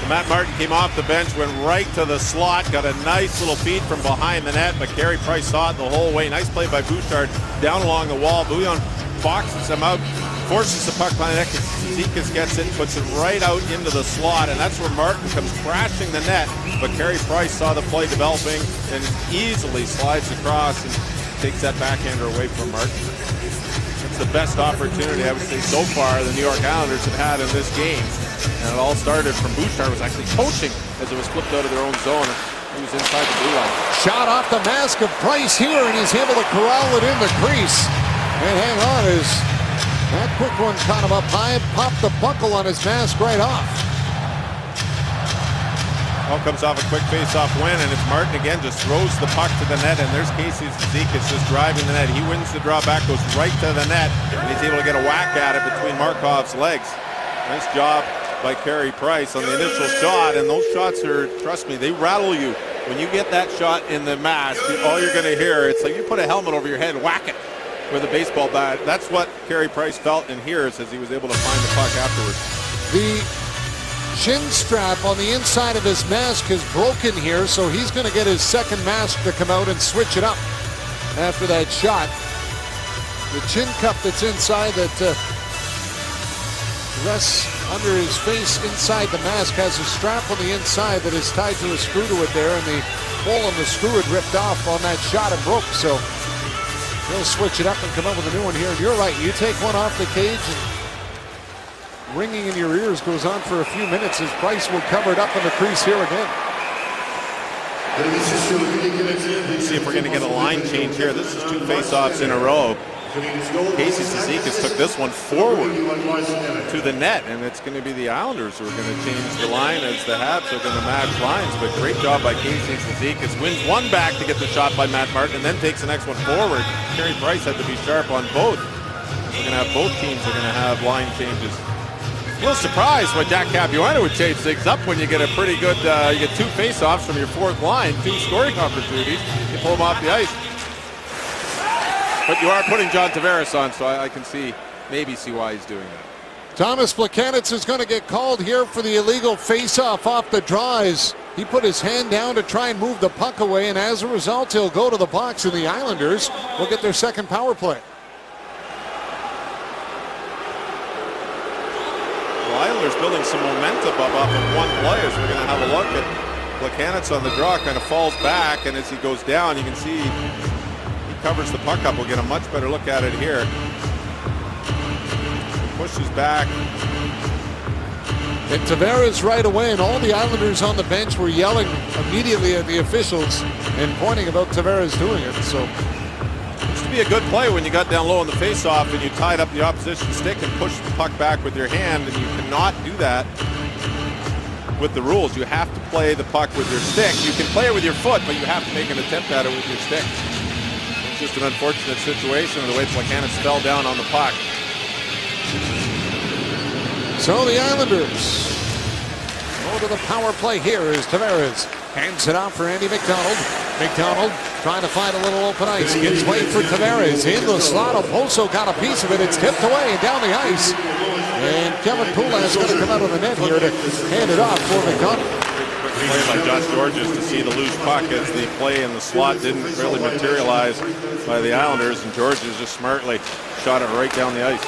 Matt Martin came off the bench, went right to the slot, got a nice little feed from behind the net, but Carey Price saw it the whole way. Nice play by Bouchard down along the wall. Bouillon boxes him out, forces the puck behind the net. Zizekas gets it, puts it right out into the slot, and that's where Martin comes crashing the net. But Carey Price saw the play developing and easily slides across and takes that backhander away from Martin. It's the best opportunity, I would say, so far the New York Islanders have had in this game. And it all started from Bouchard was actually coaching as it was flipped out of their own zone. He was inside the blue line. Shot off the mask of Price here, and he's able to corral it in the crease. And hang on, as that quick one caught him up high and popped the buckle on his mask right off. All comes off a quick face-off win, and it's Martin again, just throws the puck to the net, and there's Casey Zizekas just driving the net. He wins the draw back, goes right to the net, and he's able to get a whack at it between Markov's legs. Nice job by Carey Price on the initial shot, and those shots are, trust me, they rattle you. When you get that shot in the mask, all you're going to hear, it's like you put a helmet over your head, whack it with a baseball bat. That's what Carey Price felt and hears as he was able to find the puck afterwards. The chin strap on the inside of his mask is broken here, so he's going to get his second mask to come out and switch it up after that shot. The chin cup that's inside that rests under his face inside the mask has a strap on the inside that is tied to a screw to it there, and the hole in the screw had ripped off on that shot and broke, so he'll switch it up and come up with a new one here. And you're right, you take one off the cage and ringing in your ears goes on for a few minutes as Price will cover it up in the crease here again. See if we're going to get a line change here. This is two face-offs in a row. Casey Zizekas took this one forward to the net, and it's going to be the Islanders who are going to change the line as the Habs are going to match lines. But great job by Casey Zizekas. Wins one back to get the shot by Matt Martin, and then takes the next one forward. Carey Price had to be sharp on both. We're going to have both teams are going to have line changes. A little surprised why Jack Capuano would change things up when you get a pretty good, you get two face-offs from your fourth line, two scoring opportunities, you pull them off the ice. But you are putting John Tavares on, so I can maybe see why he's doing that. Thomas Plekanec is going to get called here for the illegal face-off off the draw as he put his hand down to try and move the puck away, and as a result, he'll go to the box, and the Islanders will get their second power play. The Islanders building some momentum off of one play as we're going to have a look at Plekanec on the draw, kind of falls back, and as he goes down, you can see covers the puck up. We'll get a much better look at it here. Pushes back. And Tavares right away, and all the Islanders on the bench were yelling immediately at the officials and pointing about Tavares doing it. So it used to be a good play when you got down low on the faceoff and you tied up the opposition stick and pushed the puck back with your hand, and you cannot do that with the rules. You have to play the puck with your stick. You can play it with your foot, but you have to make an attempt at it with your stick. Just an unfortunate situation of the way Plekanec fell down on the puck. So the Islanders go to the power play here as Tavares hands it off for Andy McDonald. McDonald trying to find a little open ice. Gives way for Tavares in the slot. Oposo got a piece of it. It's tipped away and down the ice. And Kevin Poulin is going to come out of the net here to hand it off for McDonald. Play by Josh Georges to see the loose puck as the play in the slot didn't really materialize by the Islanders, and Georges just smartly shot it right down the ice.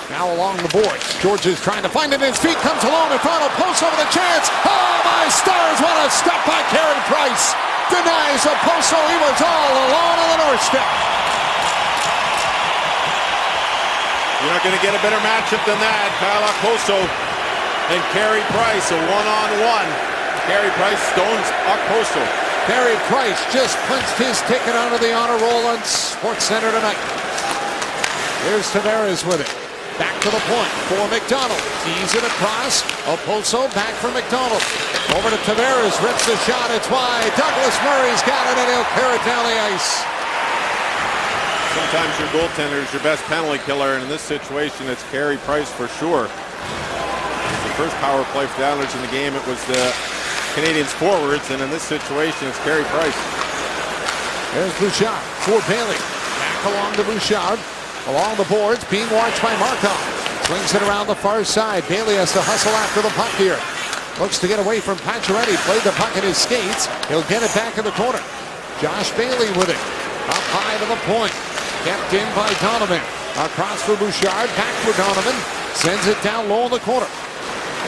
Now along the boards, Georges trying to find it in his feet, comes along in front of Oposo with a chance. Oh my stars, what a stop by Carey Price. Denies Oposo, he was all alone on the north step. You're not going to get a better matchup than that. Kyle Okposo and Carey Price, a one-on-one. Carey Price stones Okposo. Carey Price just punched his ticket onto the honor roll on SportsCenter tonight. Here's Tavares with it. Back to the point for McDonald. Tees it across. Okposo back for McDonald. Over to Tavares. Rips the shot. It's wide. Douglas Murray's got it, and he'll clear it down the ice. Sometimes your goaltender is your best penalty killer, and in this situation, it's Carey Price for sure. The first power play for the Islanders in the game, it was the Canadians forwards, and in this situation, it's Carey Price. There's Bouchard for Bailey. Back along to Bouchard. Along the boards, being watched by Markov. Swings it around the far side. Bailey has to hustle after the puck here. Looks to get away from Pacioretty. Played the puck in his skates. He'll get it back in the corner. Josh Bailey with it. Up high to the point. Kept in by Donovan. Across for Bouchard. Back for Donovan. Sends it down low in the corner.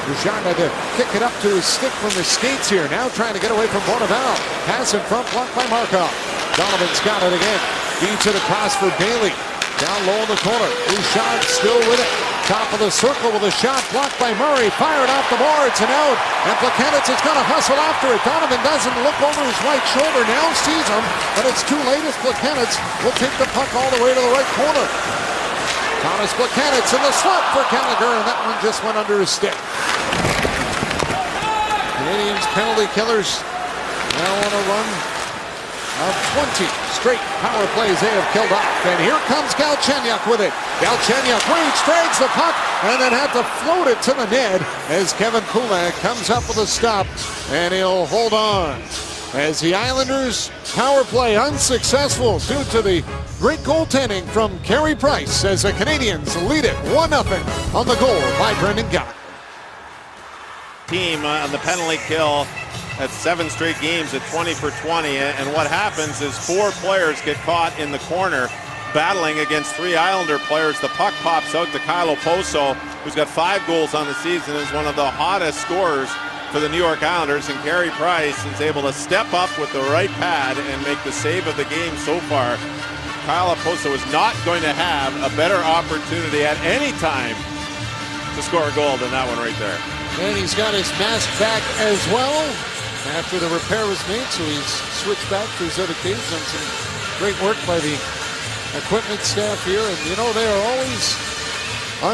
Bouchard had to kick it up to his stick from his skates here. Now trying to get away from Bonneval. Pass in front, blocked by Markov. Donovan's got it again. Beats it across for Bailey. Down low in the corner. Bouchard still with it. Top of the circle with a shot blocked by Murray. Fired off the boards and out. And Plekanec is going to hustle after it. Donovan doesn't look over his right shoulder. Now sees him, but it's too late as Plekanec will take the puck all the way to the right corner. Thomas Plekanec in the slot for Gallagher, and that one just went under his stick. Canadiens penalty killers now on a run of 20 straight power plays they have killed off. And here comes Galchenyuk with it. Galchenyuk reached, drags the puck, and then had to float it to the net as Kevin Kulak comes up with a stop, and he'll hold on. As the Islanders power play unsuccessful due to the great goaltending from Carey Price as the Canadiens lead it 1-0 on the goal by Brendan Gallagher. Team on the penalty kill at 7 straight games at 20 for 20, and what happens is 4 players get caught in the corner battling against 3 Islander players. The puck pops out to Kyle Oposo, who's got 5 goals on the season, is one of the hottest scorers for the New York Islanders, and Carey Price is able to step up with the right pad and make the save of the game so far. Kyle Oposo is not going to have a better opportunity at any time to score a goal than that one right there. And he's got his mask back as well after the repair was made, so he's switched back to his other case. Done some great work by the equipment staff here, and you know they are always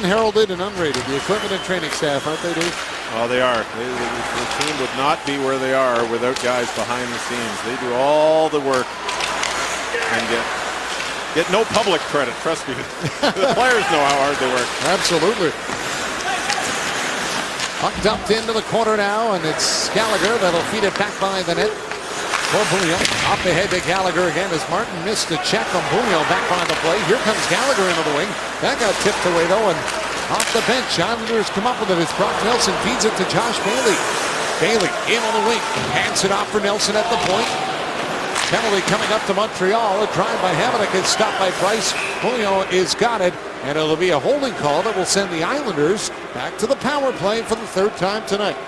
unheralded and unrated, the equipment and training staff, aren't they, Dave? Oh, they are. The team would not be where they are without guys behind the scenes. They do all the work and get no public credit, trust me. The players know how hard they work. Absolutely. Puck dumped into the corner now, and it's Gallagher that'll feed it back behind the net. For Bouillon, off ahead to Gallagher again as Martin missed a check on Bouillon back behind the play. Here comes Gallagher into the wing. That got tipped away though, and off the bench, Islanders come up with it as Brock Nelson feeds it to Josh Bailey. Bailey in on the wing, hands it off for Nelson at the point. Penalty coming up to Montreal. A drive by Hamonic is stopped by Price. Bouillon is got it, and it'll be a holding call that will send the Islanders back to the power play for the 3rd time tonight.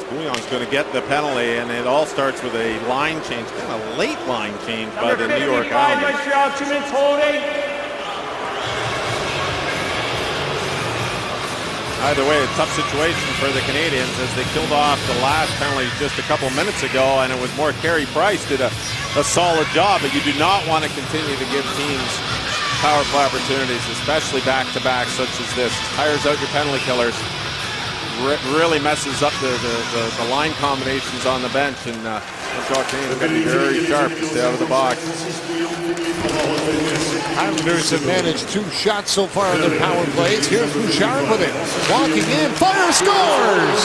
Bouillon's going to get the penalty, and it all starts with a line change, kind of a late line change by the New York Islanders. Montreal, 2 minutes holding. Either way, a tough situation for the Canadiens as they killed off the last penalty just a couple minutes ago, and it was more Carey Price did a solid job, but you do not want to continue to give teams power play opportunities, especially back-to-back such as this. Tires out your penalty killers. Really messes up the line combinations on the bench, and Montreal Canadiens got to be very sharp to stay out of the box. Islanders have managed 2 shots so far on their power plays. Here's Bouchard with it. Walking in, fire, scores!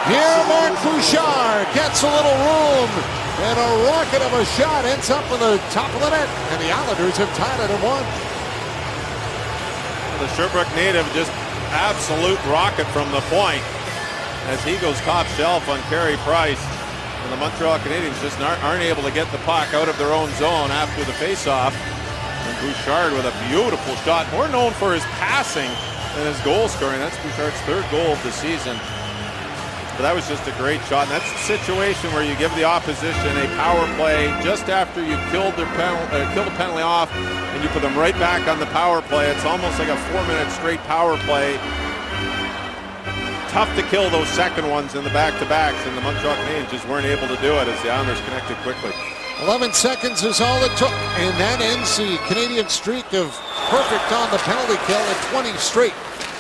Here, Marc Bouchard gets a little room, and a rocket of a shot ends up on the top of the net, and the Islanders have tied it at 1. The Sherbrooke native just absolute rocket from the point as he goes top shelf on Carey Price, and the Montreal Canadiens just aren't able to get the puck out of their own zone after the face-off. And Bouchard with a beautiful shot, more known for his passing than his goal scoring. That's Bouchard's 3rd goal of the season, but that was just a great shot. And that's a situation where you give the opposition a power play just after you killed the penalty off, and you put them right back on the power play. It's almost like a 4-minute straight power play. Tough to kill those second ones in the back-to-backs, and the Montreal Canadiens just weren't able to do it as the Islanders connected quickly. 11 seconds is all it took, and that ends the Canadian streak of perfect on the penalty kill at 20 straight.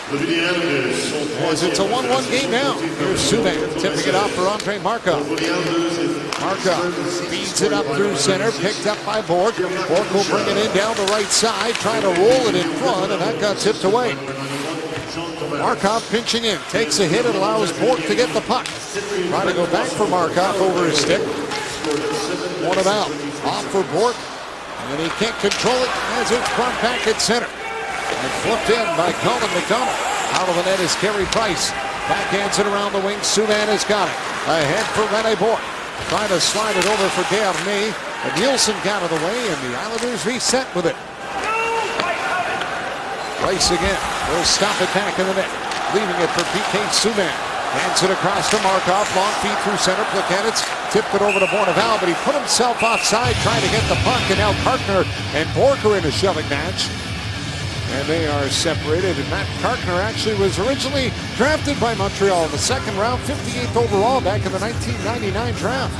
As it's a 1-1 game now. Here's Subban tipping it off for Andre Markov. Markov feeds it up through center, picked up by Bork. Bork will bring it in down the right side, trying to roll it in front, and that got tipped away. Markov pinching in, takes a hit, and allows Bork to get the puck. Trying to go back for Markov over his stick. One him out. Off for Bork, and he can't control it as it's brought back at center. And flipped in by Colin McDonald. Out of the net is Carey Price. Backhands it around the wing. Subban has got it. Ahead for Rene Boyd. Trying to slide it over for Desharnais. But Nielsen got out of the way, and the Islanders reset with it. Price again. Will stop it back in the net. Leaving it for PK Subban. Hands it across to Markov. Long feed through center. Plekanec tipped it over to Bourneval, but he put himself offside trying to get the puck. And now Kartner and Bourque are in a shoving match. And they are separated. And Matt Kartner actually was originally drafted by Montreal in the second round, 58th overall back in the 1999 draft.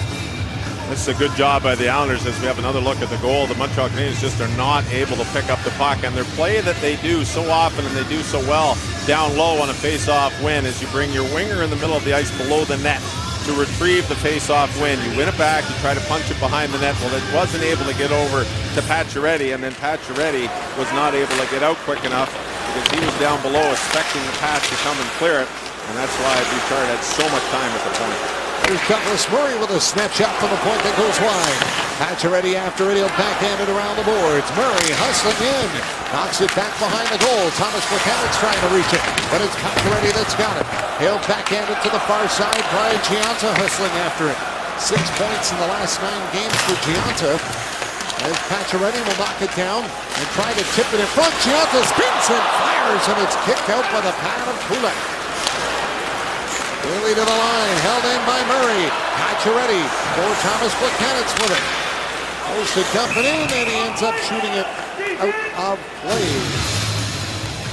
This is a good job by the Islanders as we have another look at the goal. The Montreal Canadiens just are not able to pick up the puck, and their play that they do so often and they do so well down low on a face-off win is you bring your winger in the middle of the ice below the net to retrieve the face-off win. You win it back, you try to punch it behind the net. Well, it wasn't able to get over to Pacioretty, and then Pacioretty was not able to get out quick enough because he was down below expecting the pass to come and clear it, and that's why Bouchard had so much time at the point. Here's Douglas Murray with a snapshot from the point that goes wide. Pacioretty after it, he'll backhand it around the boards. Murray hustling in, knocks it back behind the goal. Thomas Plekanec trying to reach it, but it's Pacioretty that's got it. He'll backhand it to the far side. Brian Gionta hustling after it. 6 points in the last 9 games for Gionta. As Pacioretty will knock it down and try to tip it in front. Gionta spins and fires, and it's kicked out by the pad of Kulak. Really to the line, held in by Murray. Pacioretty for Thomas Plekanec with it. Goes to dump it in, and he ends up shooting it out of play.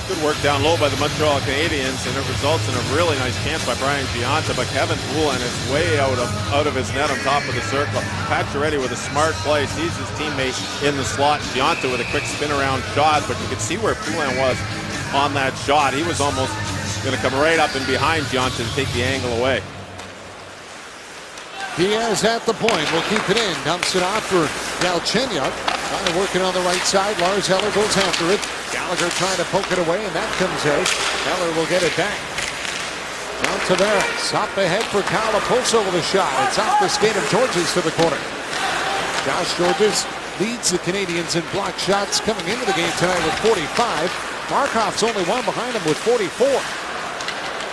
Good work down low by the Montreal Canadiens, and it results in a really nice chance by Brian Gionta, but Kevin Poulin is way out of his net on top of the circle. Pacioretty with a smart play, sees his teammate in the slot. Gionta with a quick spin around shot, but you could see where Poulin was on that shot. He was almost going to come right up and behind Gionta to take the angle away. Diaz at the point, will keep it in, dumps it off for Galchenyuk. Trying to work it on the right side. Lars Eller goes after it. Gallagher trying to poke it away, and that comes out. Eller will get it back. John Tavares up ahead for Kyle Okposo with a shot. It's off the skate of Georges to the corner. Josh Georges leads the Canadiens in block shots coming into the game tonight with 45. Markov's only one behind him with 44.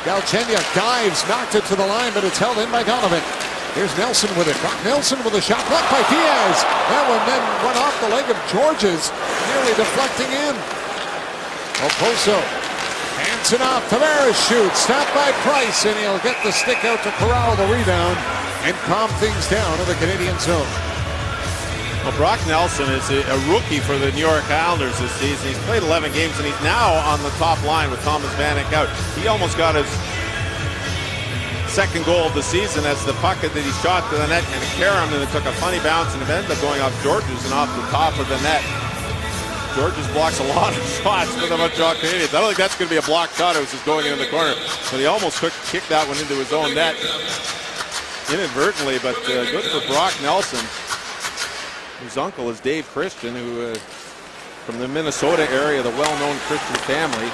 Galchenyuk dives, knocked it to the line, but it's held in by Donovan. Here's Nelson with it. Brock Nelson with a shot blocked by Diaz. That one then went off the leg of Georges, nearly deflecting in. Okposo hands it off. Tavares shoots. Stopped by Price, and he'll get the stick out to corral the rebound and calm things down in the Canadian zone. Well, Brock Nelson is a rookie for the New York Islanders this season. He's played 11 games, and he's now on the top line with Thomas Vanek out. He almost got his second goal of the season as the puck that he shot to the net and caromed, and it took a funny bounce, and it ended up going off Georges and off the top of the net. Georges blocks a lot of shots for the Montreal Canadiens. I don't think that's going to be a blocked shot. It was just going into the corner. But he almost kicked that one into his own net inadvertently, but good for Brock Nelson. His uncle is Dave Christian, who from the Minnesota area, the well-known Christian family.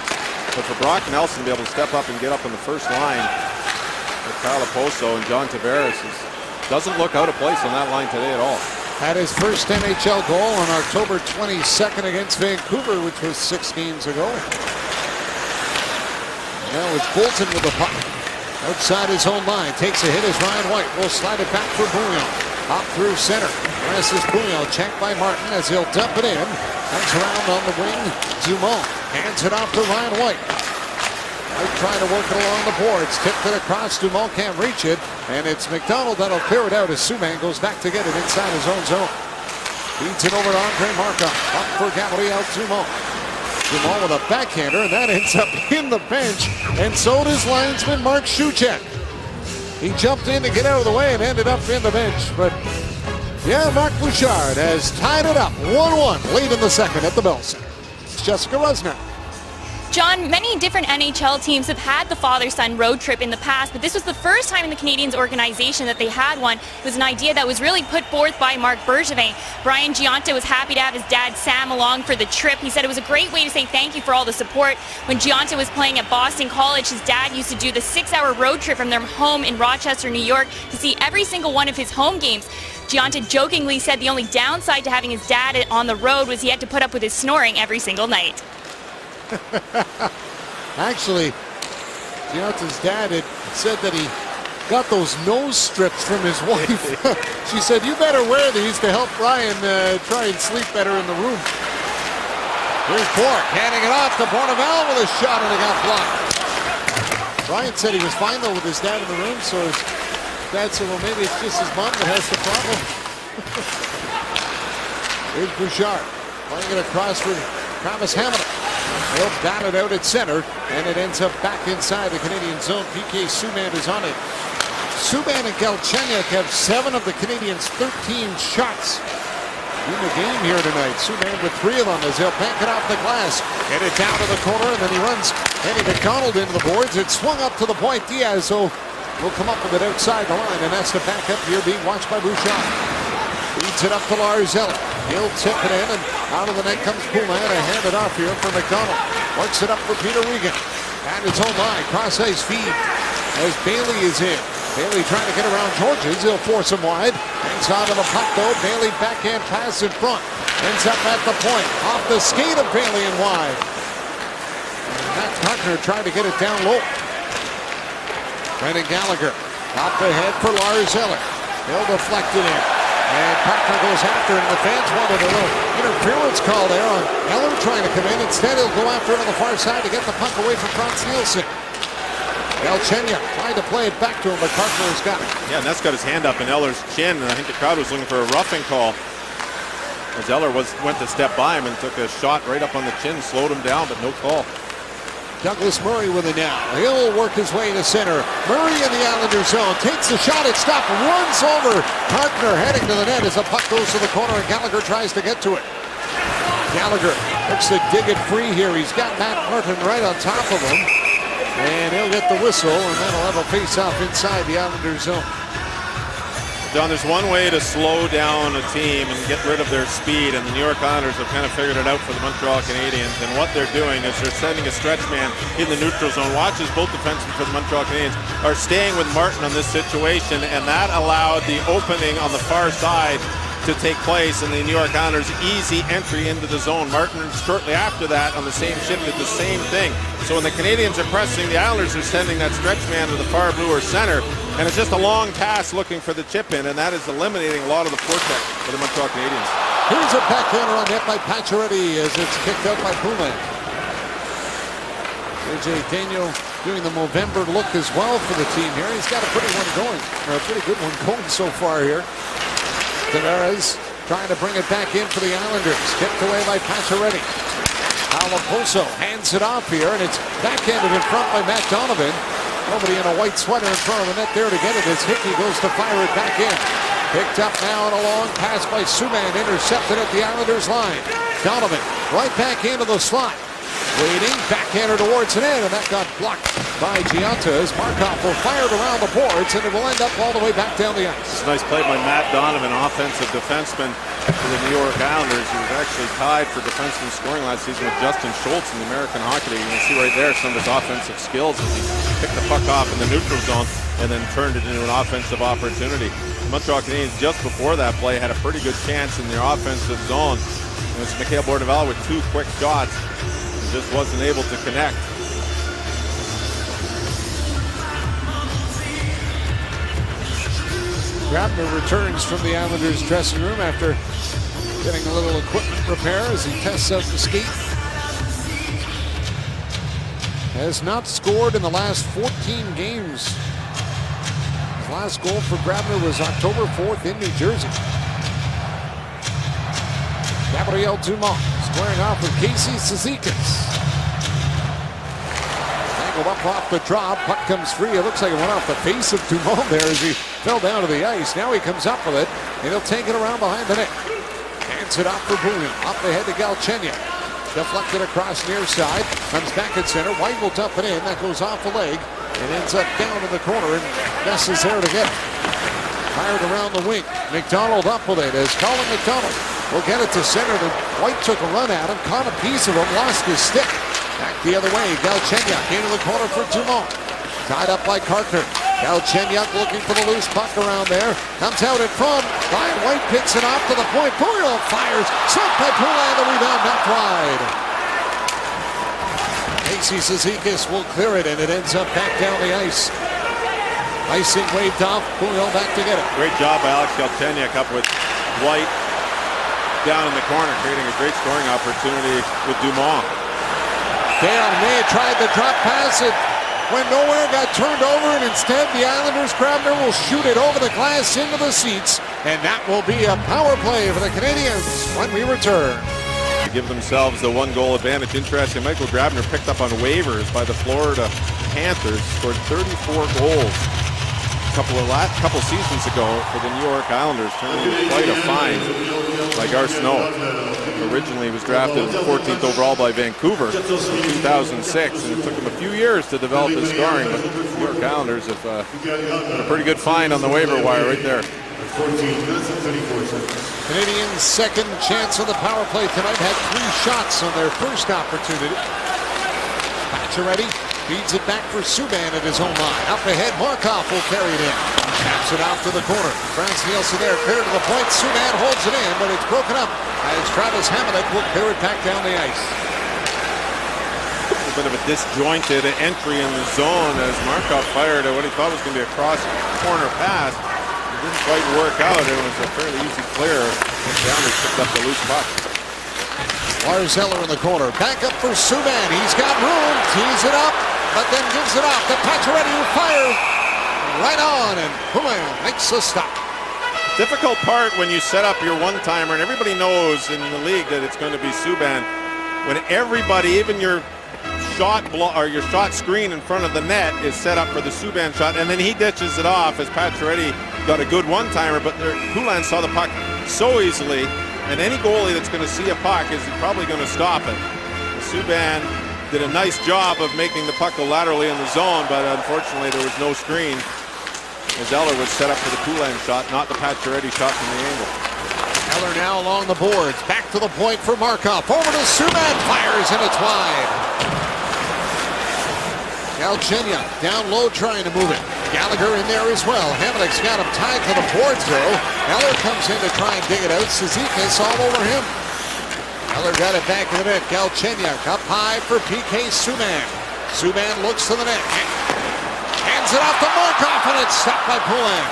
But for Brock Nelson to be able to step up and get up in the first line with Kyle Okposo and John Tavares doesn't look out of place on that line today at all. Had his first NHL goal on October 22nd against Vancouver, which was 6 games ago. Now it's Bolton with the puck outside his own line. Takes a hit as Ryan White will slide it back for Bouillon. Up through center. This is Bouillon, checked by Martin as he'll dump it in. Comes around on the wing. Dumont hands it off to Ryan White. White trying to work it along the boards. Tipped it across. Dumont can't reach it. And it's McDonald that'll clear it out as Subban goes back to get it inside his own zone. Feeds it over to Andre Markov. Up for Gabriel Dumont. Dumont with a backhander, and that ends up in the bench. And so does linesman Mark Shuchek. He jumped in to get out of the way and ended up in the bench. But yeah, Marc Bouchard has tied it up 1-1 late in the second at the Bellson. It's Jessica Rusnak. John, many different NHL teams have had the father-son road trip in the past, but this was the first time in the Canadiens organization that they had one. It was an idea that was really put forth by Marc Bergevin. Brian Gionta was happy to have his dad Sam along for the trip. He said it was a great way to say thank you for all the support. When Gionta was playing at Boston College, his dad used to do the 6-hour road trip from their home in Rochester, New York to see every single one of his home games. Gionta jokingly said the only downside to having his dad on the road was he had to put up with his snoring every single night. Actually, Gianta's dad had said that he got those nose strips from his wife. She said, "You better wear these to help Ryan try and sleep better in the room." Here's Bourque handing it off to Bourneval with a shot, and it got blocked. Ryan said he was fine though with his dad in the room, so his dad said, "Well, maybe it's just his mom that has the problem." Here's Bouchard playing it across for Travis Hamilton. He'll bat it out at center, and it ends up back inside the Canadian zone. PK Subban is on it. Subban and Galchenyuk have 7 of the Canadians' 13 shots in the game here tonight. Subban with 3 of them as he'll bank it off the glass. Get it down to the corner, and then he runs Eddie McDonald into the boards. It's swung up to the point. Diaz will come up with it outside the line, and that's the backup here being watched by Bouchard. Leads it up to Lars Eller. He'll tip it in, and out of the net comes Poulin to hand it off here for McDonald. Works it up for Peter Regan. And it's own line. Cross ice feed as Bailey is in. Bailey trying to get around Georges. He'll force him wide. Hangs on to the puck though. Bailey backhand pass in front. Ends up at the point. Off the skate of Bailey and wide. And Matt Carkner trying to get it down low. Brendan Gallagher. Off the head for Lars Eller. He'll deflect it in. And Carkner goes after it, and the fans wanted a little interference call there on Eller trying to come in. Instead, he'll go after it on the far side to get the puck away from Frans Nielsen. Galchenyuk tried to play it back to him, but Carkner has got it. Yeah, and that's got his hand up in Eller's chin, and I think the crowd was looking for a roughing call. As Eller went to step by him and took a shot right up on the chin, slowed him down, but no call. Douglas Murray with it now. He'll work his way to center. Murray in the Islander zone. Takes the shot. It's stopped. Runs over. Carkner heading to the net as the puck goes to the corner and Gallagher tries to get to it. Gallagher looks to dig it free here. He's got Matt Martin right on top of him. And he'll get the whistle, and that'll have a face-off inside the Islander zone. John, there's one way to slow down a team and get rid of their speed, and the New York Islanders have kind of figured it out for the Montreal Canadiens. And what they're doing is they're sending a stretch man in the neutral zone. Watches both defensemen for the Montreal Canadiens are staying with Martin on this situation, and that allowed the opening on the far side to take place, and the New York Islanders easy entry into the zone. Martin shortly after that on the same shift did the same thing. So when the Canadians are pressing, the Islanders are sending that stretch man to the far blue or center, and it's just a long pass looking for the chip in, and that is eliminating a lot of the forecheck for the Montreal Canadiens. Here's a backhander on net by Pacioretty as it's kicked out by Poulin. AJ Daniel doing the Movember look as well for the team here. He's got a pretty good one going so far here. Tavares trying to bring it back in for the Islanders. Tipped away by Pacioretty. Alaposo hands it off here, and it's backhanded in front by Matt Donovan. Nobody in a white sweater in front of the net there to get it as Hickey goes to fire it back in. Picked up now on a long pass by Subban, intercepted at the Islanders line. Donovan right back into the slot. Waiting, backhander towards an end, and that got blocked by Giunta as Markov will fire it around the boards, and it will end up all the way back down the ice. It's a nice play by Matt Donovan, offensive defenseman for the New York Islanders. He was actually tied for defenseman scoring last season with Justin Schultz in the American Hockey League. You can see right there some of his offensive skills as he picked the puck off in the neutral zone and then turned it into an offensive opportunity. The Montreal Canadiens just before that play had a pretty good chance in their offensive zone. It was Mikhail Bourneval with 2 quick shots. Just wasn't able to connect. Grabner returns from the Islanders dressing room after getting a little equipment repair as he tests out the skate. Has not scored in the last 14 games. His last goal for Grabner was October 4th in New Jersey. Gabriel Dumont squaring off with Casey Cizikas. Angled up off the drop. Puck comes free. It looks like it went off the face of Dumont there as he fell down to the ice. Now he comes up with it, and he'll take it around behind the net. Hands it off for Poulin. Off the head to Galchenyuk. Deflected across near side. Comes back at center. White will dump it in. That goes off the leg. It ends up down in the corner, and Ness is there to get it. Fired around the wing. McDonald up with it as Colin McDonald will get it to center. White took a run at him, caught a piece of him, lost his stick. Back the other way, Galchenyuk into the corner for Dumont. Tied up by Carkner. Galchenyuk looking for the loose puck around there. Comes out in front. Ryan White picks it off to the point. Puyol fires. Swept by Poulin. The rebound knocked wide. Casey Cizikas will clear it, and it ends up back down the ice. Icing waved off. Puyol back to get it. Great job by Alex Galchenyuk up with White down in the corner, creating a great scoring opportunity with Dumont. Dale May tried the drop pass. It went nowhere, got turned over, and instead the Islanders Grabner will shoot it over the glass into the seats. And that will be a power play for the Canadiens when we return. To give themselves the 1-goal advantage. Interesting, Michael Grabner picked up on waivers by the Florida Panthers, scored 34 goals a couple seasons ago for the New York Islanders, turning into quite a find by Garceau. Originally, he was drafted 14th overall by Vancouver in 2006, and it took him a few years to develop his scoring, but the New York Islanders have got a pretty good find on the waiver wire right there. Canadians' second chance on the power play tonight had 3 shots on their first opportunity. Pacioretty feeds it back for Subban at his own line. Up ahead, Markov will carry it in. Taps it out to the corner. Frans Nielsen there, clear to the point. Subban holds it in, but it's broken up as Travis Hamonic will clear it back down the ice. A bit of a disjointed entry in the zone as Markov fired at what he thought was going to be a cross-corner pass. It didn't quite work out. It was a fairly easy clear. The Islanders picked up the loose puck. Lars Eller in the corner. Back up for Subban. He's got room. Tees it up, but then gives it off to Pacioretty, who fires right on, and Poulin makes a stop. Difficult part when you set up your one-timer, and everybody knows in the league that it's going to be Subban. When everybody, even your your shot screen in front of the net is set up for the Subban shot, and then he ditches it off as Pacioretty got a good one-timer, but Poulin saw the puck so easily, and any goalie that's going to see a puck is probably going to stop it. Subban did a nice job of making the puck go laterally in the zone, but unfortunately there was no screen as Eller was set up for the Poulin shot, not the Pacioretty shot from the angle. Eller now along the boards. Back to the point for Markov. Over to Subban. Fires, and it's wide. Galchenyuk down low trying to move it. Gallagher in there as well. Hamonic's got him tied to the boards though. Eller comes in to try and dig it out. Cizikas all over him. Eller got it back in the net. Galchenyuk up high for PK Subban. Subban looks to the net. Hands it off to Markov, and it's stopped by Poulin.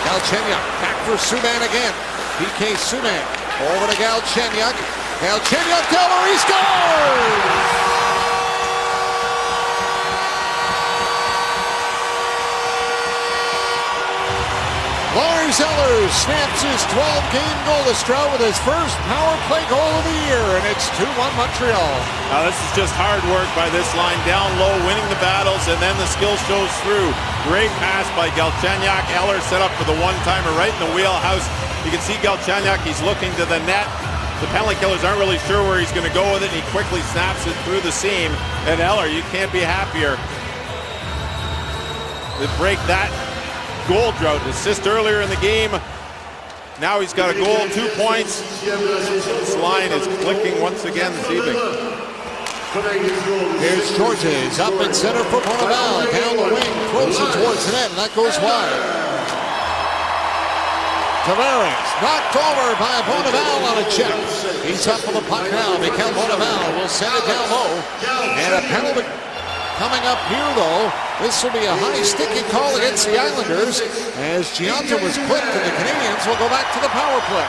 Galchenyuk back for Subban again. PK Subban over to Galchenyuk. Galchenyuk, Eller, he scores! Lars Eller snaps his 12-game goal to Stroud with his first power play goal of the year, and it's 2-1 Montreal. Now this is just hard work by this line, down low, winning the battles, and then the skill shows through. Great pass by Galchenyuk. Eller set up for the one-timer right in the wheelhouse. You can see Galchenyuk, he's looking to the net. The penalty killers aren't really sure where he's going to go with it, and he quickly snaps it through the seam. And Eller, you can't be happier to break that goal drought. Assist earlier in the game. Now he's got a goal, 2 points. This line is clicking once again this evening. Here's Georges up in center for Bonneval. Down the wing, throws it towards the net, and that goes wide. Tavares knocked over by Bonneval on a check. He's up on the puck now. Mikel Bonneval will send it down low. And a penalty coming up here, though. This will be a high sticking call against the Islanders as Gionta was clipped, and the Canadiens will go back to the power play.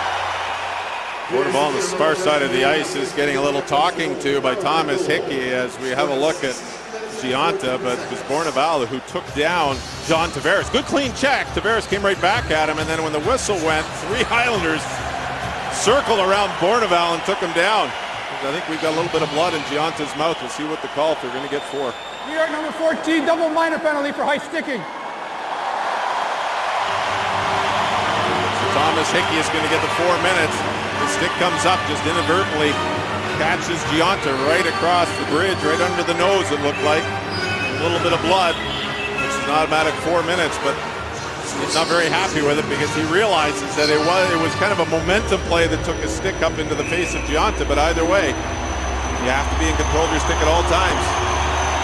Bonneval on the far side of the ice is getting a little talking to by Thomas Hickey as we have a look at Gionta, but it was Bonneval who took down John Tavares. Good clean check. Tavares came right back at him, and then when the whistle went, 3 Islanders circled around Bonneval and took him down. I think we've got a little bit of blood in Gionta's mouth. We'll see what the call if they're going to get 4. New York number 14, double minor penalty for high sticking. So Thomas Hickey is going to get the 4 minutes. The stick comes up just inadvertently, catches Gionta right across the bridge, right under the nose it looked like. A little bit of blood, which is an automatic 4 minutes, but he's not very happy with it because he realizes that it was kind of a momentum play that took a stick up into the face of Gionta, but either way, you have to be in control of your stick at all times.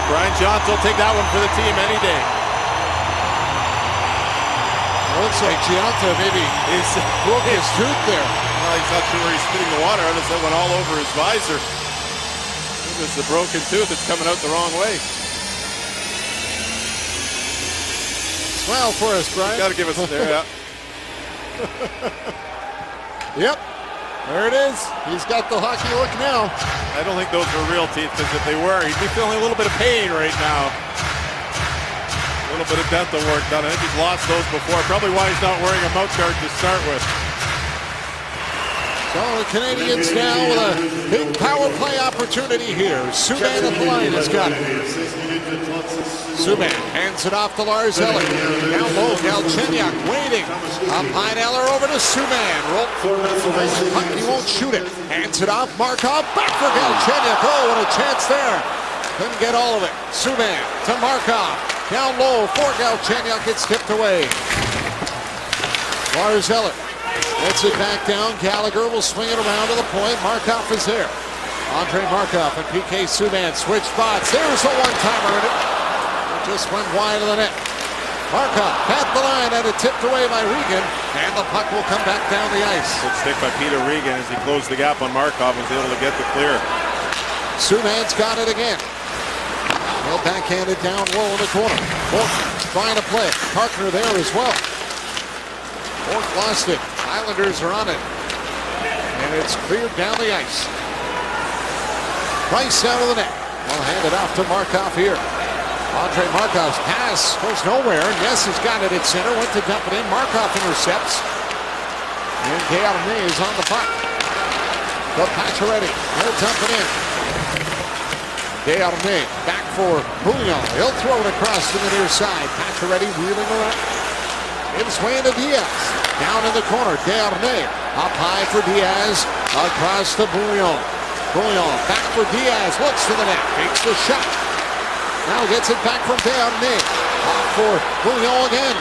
Brian Gionta will take that one for the team any day. Looks like Gionta maybe broke his tooth there. Well, he's not sure where he's spitting the water out. It went all over his visor. This is a broken tooth. It's coming out the wrong way. Smile for us, Brian. Got to give us there. Yeah. Yep. There it is. He's got the hockey look now. I don't think those were real teeth, because if they were, he'd be feeling a little bit of pain right now. A little bit of dental work done. I think he's lost those before. Probably why he's not wearing a mouth guard to start with. So the Canadians now with a big power play opportunity here. Subban at the line has got it. Subban hands it off to Lars Eller. Down low, Galchenyuk waiting. Up high, Eller over to Subban. Puck, he won't shoot it. Hands it off, Markov back for Galchenyuk. Oh, what a chance there. Couldn't get all of it. Subban to Markov. Down low for Galchenyuk. It's tipped away. Lars Eller gets it back down. Gallagher will swing it around to the point. Markov is there. Andre Markov and PK Subban switch spots. There's a one-timer in it. It just went wide of the net. Markov at the line, and it tipped away by Regan, and the puck will come back down the ice. Good stick by Peter Regan as he closed the gap on Markov and was able to get the clear. Subban's got it again. He'll backhand it down low in the corner. Bourque trying to play it. Parkner there as well. Bourque lost it. Islanders are on it. And it's cleared down the ice. Price out of the net. We'll hand it off to Markov here. Andre Markov's pass goes nowhere. Ness has got it at center. Went to dump it in. Markov intercepts. And Desharnais is on the puck. The Pacioretty. He'll dump it in. Desharnais back for Bouillon. He'll throw it across to the near side. Pacioretty wheeling around. It's way into Diaz. Down in the corner. Desharnais up high for Diaz. Across to Bouillon. Bouillon back for Diaz. Looks to the net. Takes the shot. Now gets it back from Desharnais. Off for Bouillon again.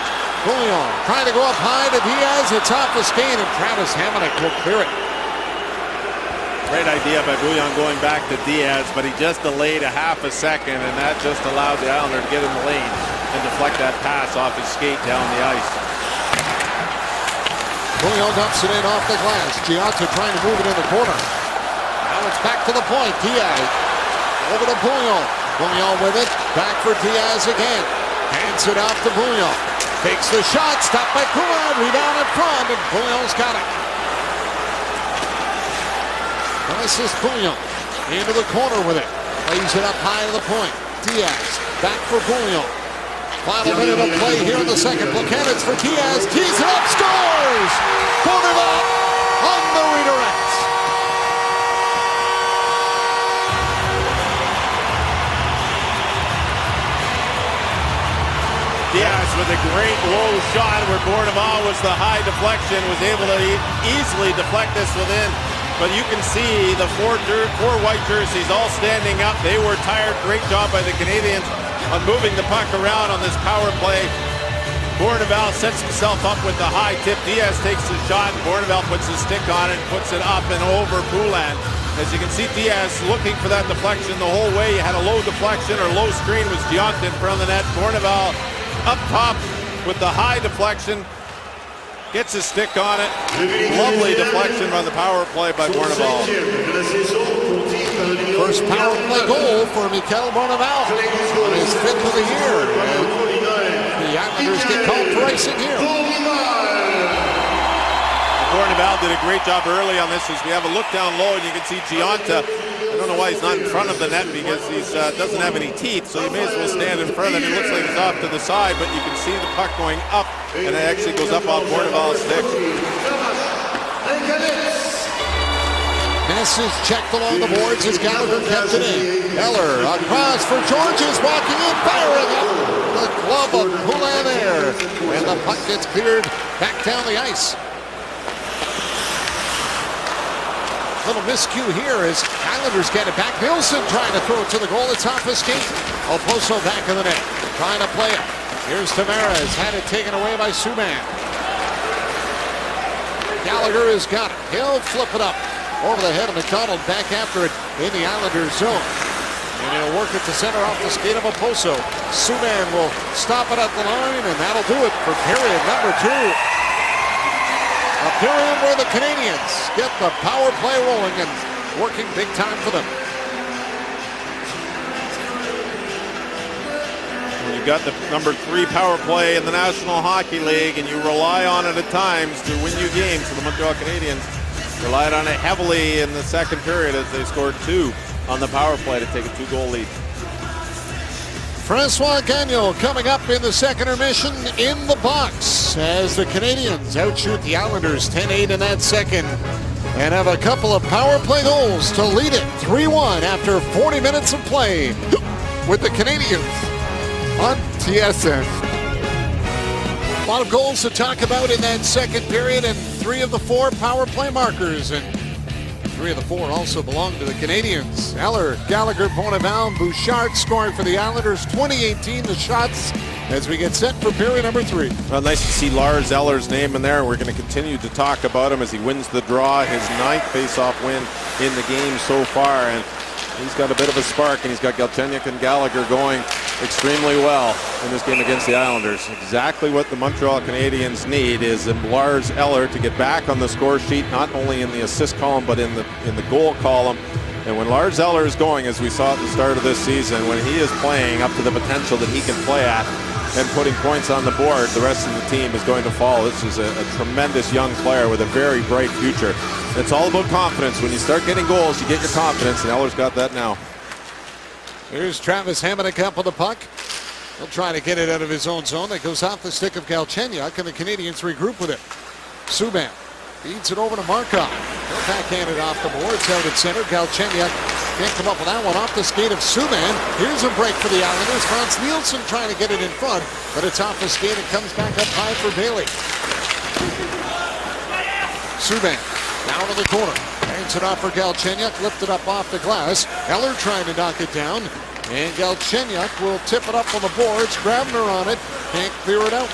Bouillon trying to go up high to Diaz. It's off the skate, and Travis Hamonic will clear it. Great idea by Bouillon going back to Diaz, but he just delayed a half a second, and that just allowed the Islander to get in the lane and deflect that pass off his skate down the ice. Bouillon dumps it in off the glass. Gionta trying to move it in the corner. Now it's back to the point. Diaz over to Bouillon. Bouillon with it. Back for Diaz again. Hands it off to Bouillon. Takes the shot. Stopped by Poulin. Rebound in front, and Bouillon's got it. This is Bouillon into the corner with it. Lays it up high to the point. Diaz back for Bouillon. Final minute of play here in the second. Buchanan's for Diaz. Tees it up. Scores! Bourneval on the redirect. Diaz with a great low shot where Bourneval was the high deflection, was able to easily deflect this within. But you can see the four white jerseys all standing up. They were tired. Great job by the Canadians on moving the puck around on this power play. Bourneval sets himself up with the high tip. Diaz takes the shot, and Bourneval puts his stick on it, puts it up and over Poulin. As you can see, Diaz looking for that deflection the whole way. He had a low deflection or low screen was Gionta in front of the net. Bourneval up top with the high deflection. Gets his stick on it. Lovely deflection on the power play by Bourneval. First power play goal for Mikel Bourneval on his fifth of the year. And the Islanders get called for icing here. Bourneval did a great job early on this as we have a look down low, and you can see Gionta. I don't know why he's not in front of the net because he doesn't have any teeth, so he may as well stand in front of it. It looks like he's off to the side, but you can see the puck going up, and it actually goes up off Bourneval's stick. Ness is checked along the boards as Gallagher kept it in. Eller across for Georges, walking in, firing up the glove of Poulin there. And the puck gets cleared back down the ice. Little miscue here as Islanders get it back. Nilsson trying to throw it to the goal. It's off his skate. Oposo back in the net. Trying to play it. Here's Tavares. Had it taken away by Subban. Gallagher has got it. He'll flip it up over the head of McDonald. Back after it in the Islanders zone. And he'll work it to center off the skate of Oposo. Subban will stop it at the line, and that'll do it for period number 2. A period where the Canadians get the power play rolling and working big time for them. You've got the number 3 power play in the National Hockey League, and you rely on it at times to win you games. So the Montreal Canadiens relied on it heavily in the second period as they scored 2 on the power play to take a 2-goal lead. Francois Gagnon coming up in the second intermission in the box as the Canadiens outshoot the Islanders 10-8 in that second and have a couple of power play goals to lead it 3-1 after 40 minutes of play with the Canadiens on TSN. A lot of goals to talk about in that second period, and 3 of the 4 power play markers, and 3 of the 4 also belong to the Canadiens. Eller, Gallagher, Bonneval, Bouchard scoring for the Islanders. 2018 the shots as we get set for period number 3. Well, nice to see Lars Eller's name in there. We're going to continue to talk about him as he wins the draw, his 9th face-off win in the game so far. And he's got a bit of a spark, and he's got Galchenyuk and Gallagher going extremely well in this game against the Islanders. Exactly what the Montreal Canadiens need is Lars Eller to get back on the score sheet, not only in the assist column but in the goal column. And when Lars Eller is going, as we saw at the start of this season, when he is playing up to the potential that he can play at and putting points on the board, the rest of the team is going to follow. This is a tremendous young player with a very bright future. It's all about confidence. When you start getting goals, you get your confidence, and Eller's got that now. Here's Travis Hamonic up with the puck. He'll try to get it out of his own zone. That goes off the stick of Galchenyuk, and the Canadiens regroup with it. Subban feeds it over to Markov. He'll backhand it off the boards out at center. Galchenyuk can't come up with that one off the skate of Subban. Here's a break for the Islanders. Frans Nielsen trying to get it in front, but it's off the skate. It comes back up high for Bailey. Subban down in the corner. Hands it off for Galchenyuk. Lifted up off the glass. Eller trying to knock it down. And Galchenyuk will tip it up on the boards. Grabner on it. Can't clear it out.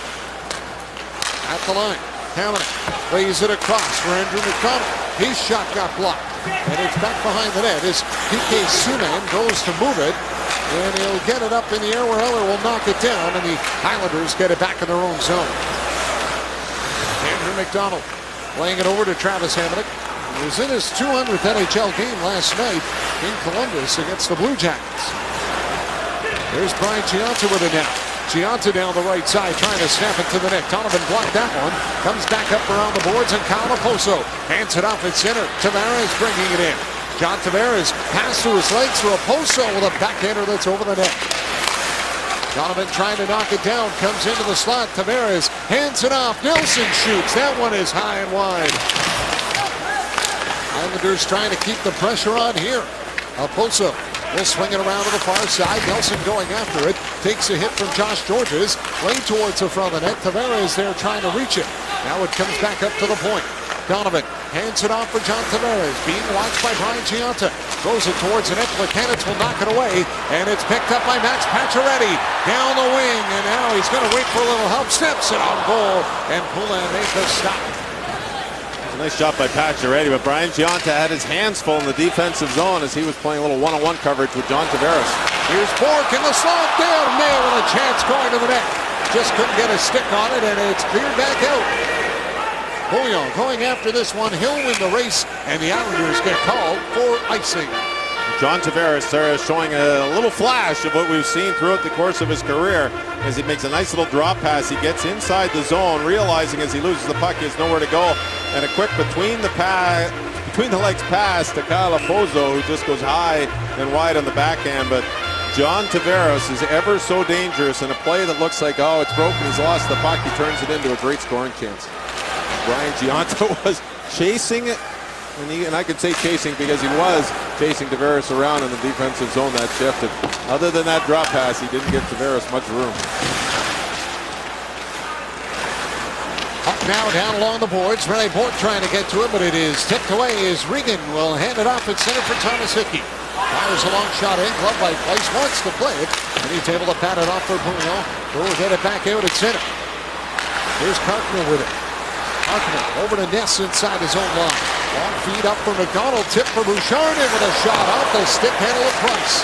At the line. Hamonic lays it across for Andrew McDonald. His shot got blocked. And it's back behind the net as PK Subban goes to move it. And he'll get it up in the air where Eller will knock it down. And the Islanders get it back in their own zone. Andrew McDonald laying it over to Travis Hamonic. He was in his 200th NHL game last night in Columbus against the Blue Jackets. There's Brian Gionta with it now. Gionta down the right side trying to snap it to the net. Donovan blocked that one. Comes back up around the boards, and Kyle Okposo hands it off at center. Tavares bringing it in. John Tavares pass to his legs to Okposo with a backhander that's over the net. Donovan trying to knock it down. Comes into the slot. Tavares hands it off. Nelson shoots. That one is high and wide. Islanders trying to keep the pressure on here. Okposo will swing it around to the far side. Nelson going after it. Takes a hit from Josh Georges. Way towards the front of the net. Tavares there trying to reach it. Now it comes back up to the point. Donovan hands it off for John Tavares. Being watched by Brian Gionta. Throws it towards the net. Plekanec will knock it away. And it's picked up by Max Pacioretty. Down the wing. And now he's going to wait for a little help. Steps it on goal. And Poulin makes the stop. Nice shot by Pacioretty, but Brian Gionta had his hands full in the defensive zone as he was playing a little one-on-one coverage with John Tavares. Here's Bourque in the slot. Down. Mail with a chance going to the net. Just couldn't get a stick on it, and it's cleared back out. Bouillon going after this one. He'll win the race, and the Islanders get called for icing. John Tavares there showing a little flash of what we've seen throughout the course of his career as he makes a nice little drop pass. He gets inside the zone, realizing as he loses the puck he has nowhere to go, and a quick between the legs pass to Kyle Okposo, who just goes high and wide on the backhand. But John Tavares is ever so dangerous in a play that looks like, oh, it's broken, he's lost the puck, he turns it into a great scoring chance. Brian Gionta was chasing it. And I could say chasing because he was chasing Tavares around in the defensive zone that shift. And other than that drop pass, he didn't give Tavares much room. Up now down along the boards. Rene Bourque trying to get to it, but it is tipped away as Regan will hand it off at center for Thomas Hickey. Fires a long shot in. Glove by Place wants to play it. And he's able to pat it off for Bouillon. Will get it back out at center. Here's Carkner with it. Carkner over to Ness inside his own line. Long feed up for McDonald. Tip for Bouchard in with a shot off the stick handle of Price.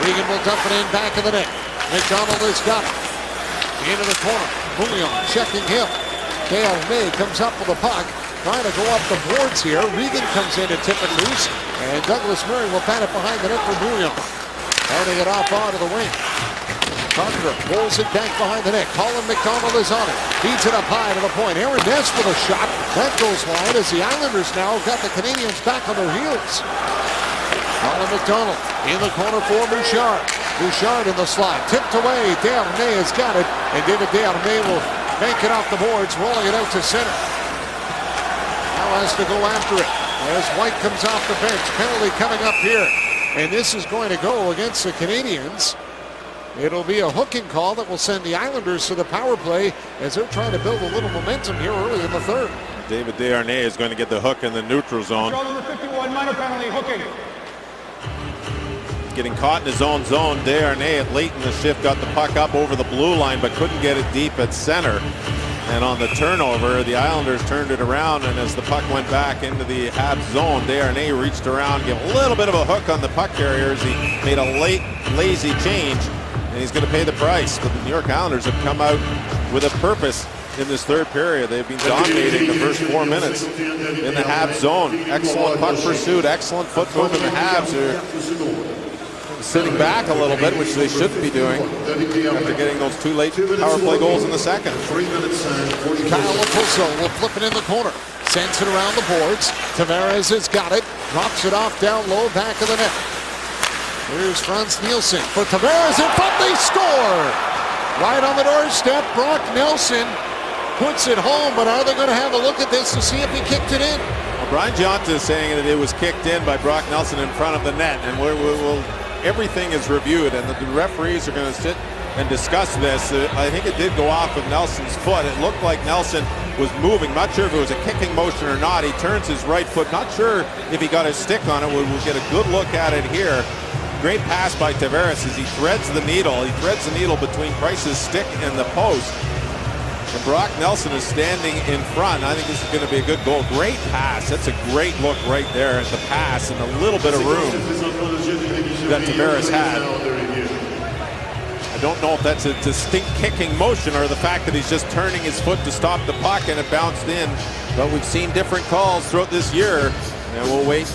Regan will dump it in back of the net. McDonald has got it. Into the corner. Bouillon checking him. Dale May comes up with the puck. Trying to go up the boards here. Regan comes in to tip it loose. And Douglas Murray will pat it behind the net for Bouillon. Handing it off onto the wing. Carpenter pulls it back behind the net. Colin McDonald is on it. Feeds it up high to the point. Aaron Ness with a shot. That goes wide as the Islanders now got the Canadiens back on their heels. Colin McDonald in the corner for Bouchard. Bouchard in the slot. Tipped away. Desharnais has got it. And David Desharnais will bank it off the boards, rolling it out to center. Now has to go after it as White comes off the bench. Penalty coming up here. And this is going to go against the Canadiens. It'll be a hooking call that will send the Islanders to the power play as they're trying to build a little momentum here early in the third. David Desharnais is going to get the hook in the neutral zone. Draw number 51, minor penalty, hooking. Getting caught in his own zone. Desharnais late in the shift got the puck up over the blue line but couldn't get it deep at center. And on the turnover, the Islanders turned it around, and as the puck went back into the Habs zone, Desharnais reached around, gave a little bit of a hook on the puck carrier as he made a late, lazy change, and he's going to pay the price. But the New York Islanders have come out with a purpose in this third period. They've been dominating the first 4 minutes in the Habs zone. Excellent puck pursuit, excellent foot movement. The Habs are sitting back a little bit, which they shouldn't be doing after getting those 2 late power play goals in the second. Kyle Okposo will flip it in the corner. Sends it around the boards. Tavares has got it. Drops it off down low, back of the net. Here's Frans Nielsen for Tavares in front. They score! Right on the doorstep, Brock Nelson puts it home, but are they going to have a look at this to see if he kicked it in? Well, Brian Johnson is saying that it was kicked in by Brock Nelson in front of the net, and we'll everything is reviewed, and the referees are going to sit and discuss this. I think it did go off of Nelson's foot. It looked like Nelson was moving. Not sure if it was a kicking motion or not. He turns his right foot. Not sure if he got his stick on it. We'll get a good look at it here. Great pass by Tavares as he threads the needle. He threads the needle between Price's stick and the post. And Brock Nelson is standing in front. I think this is going to be a good goal. Great pass. That's a great look right there at the pass and a little bit of room that Tavares had. I don't know if that's a distinct kicking motion or the fact that he's just turning his foot to stop the puck and it bounced in. But we've seen different calls throughout this year, and we'll wait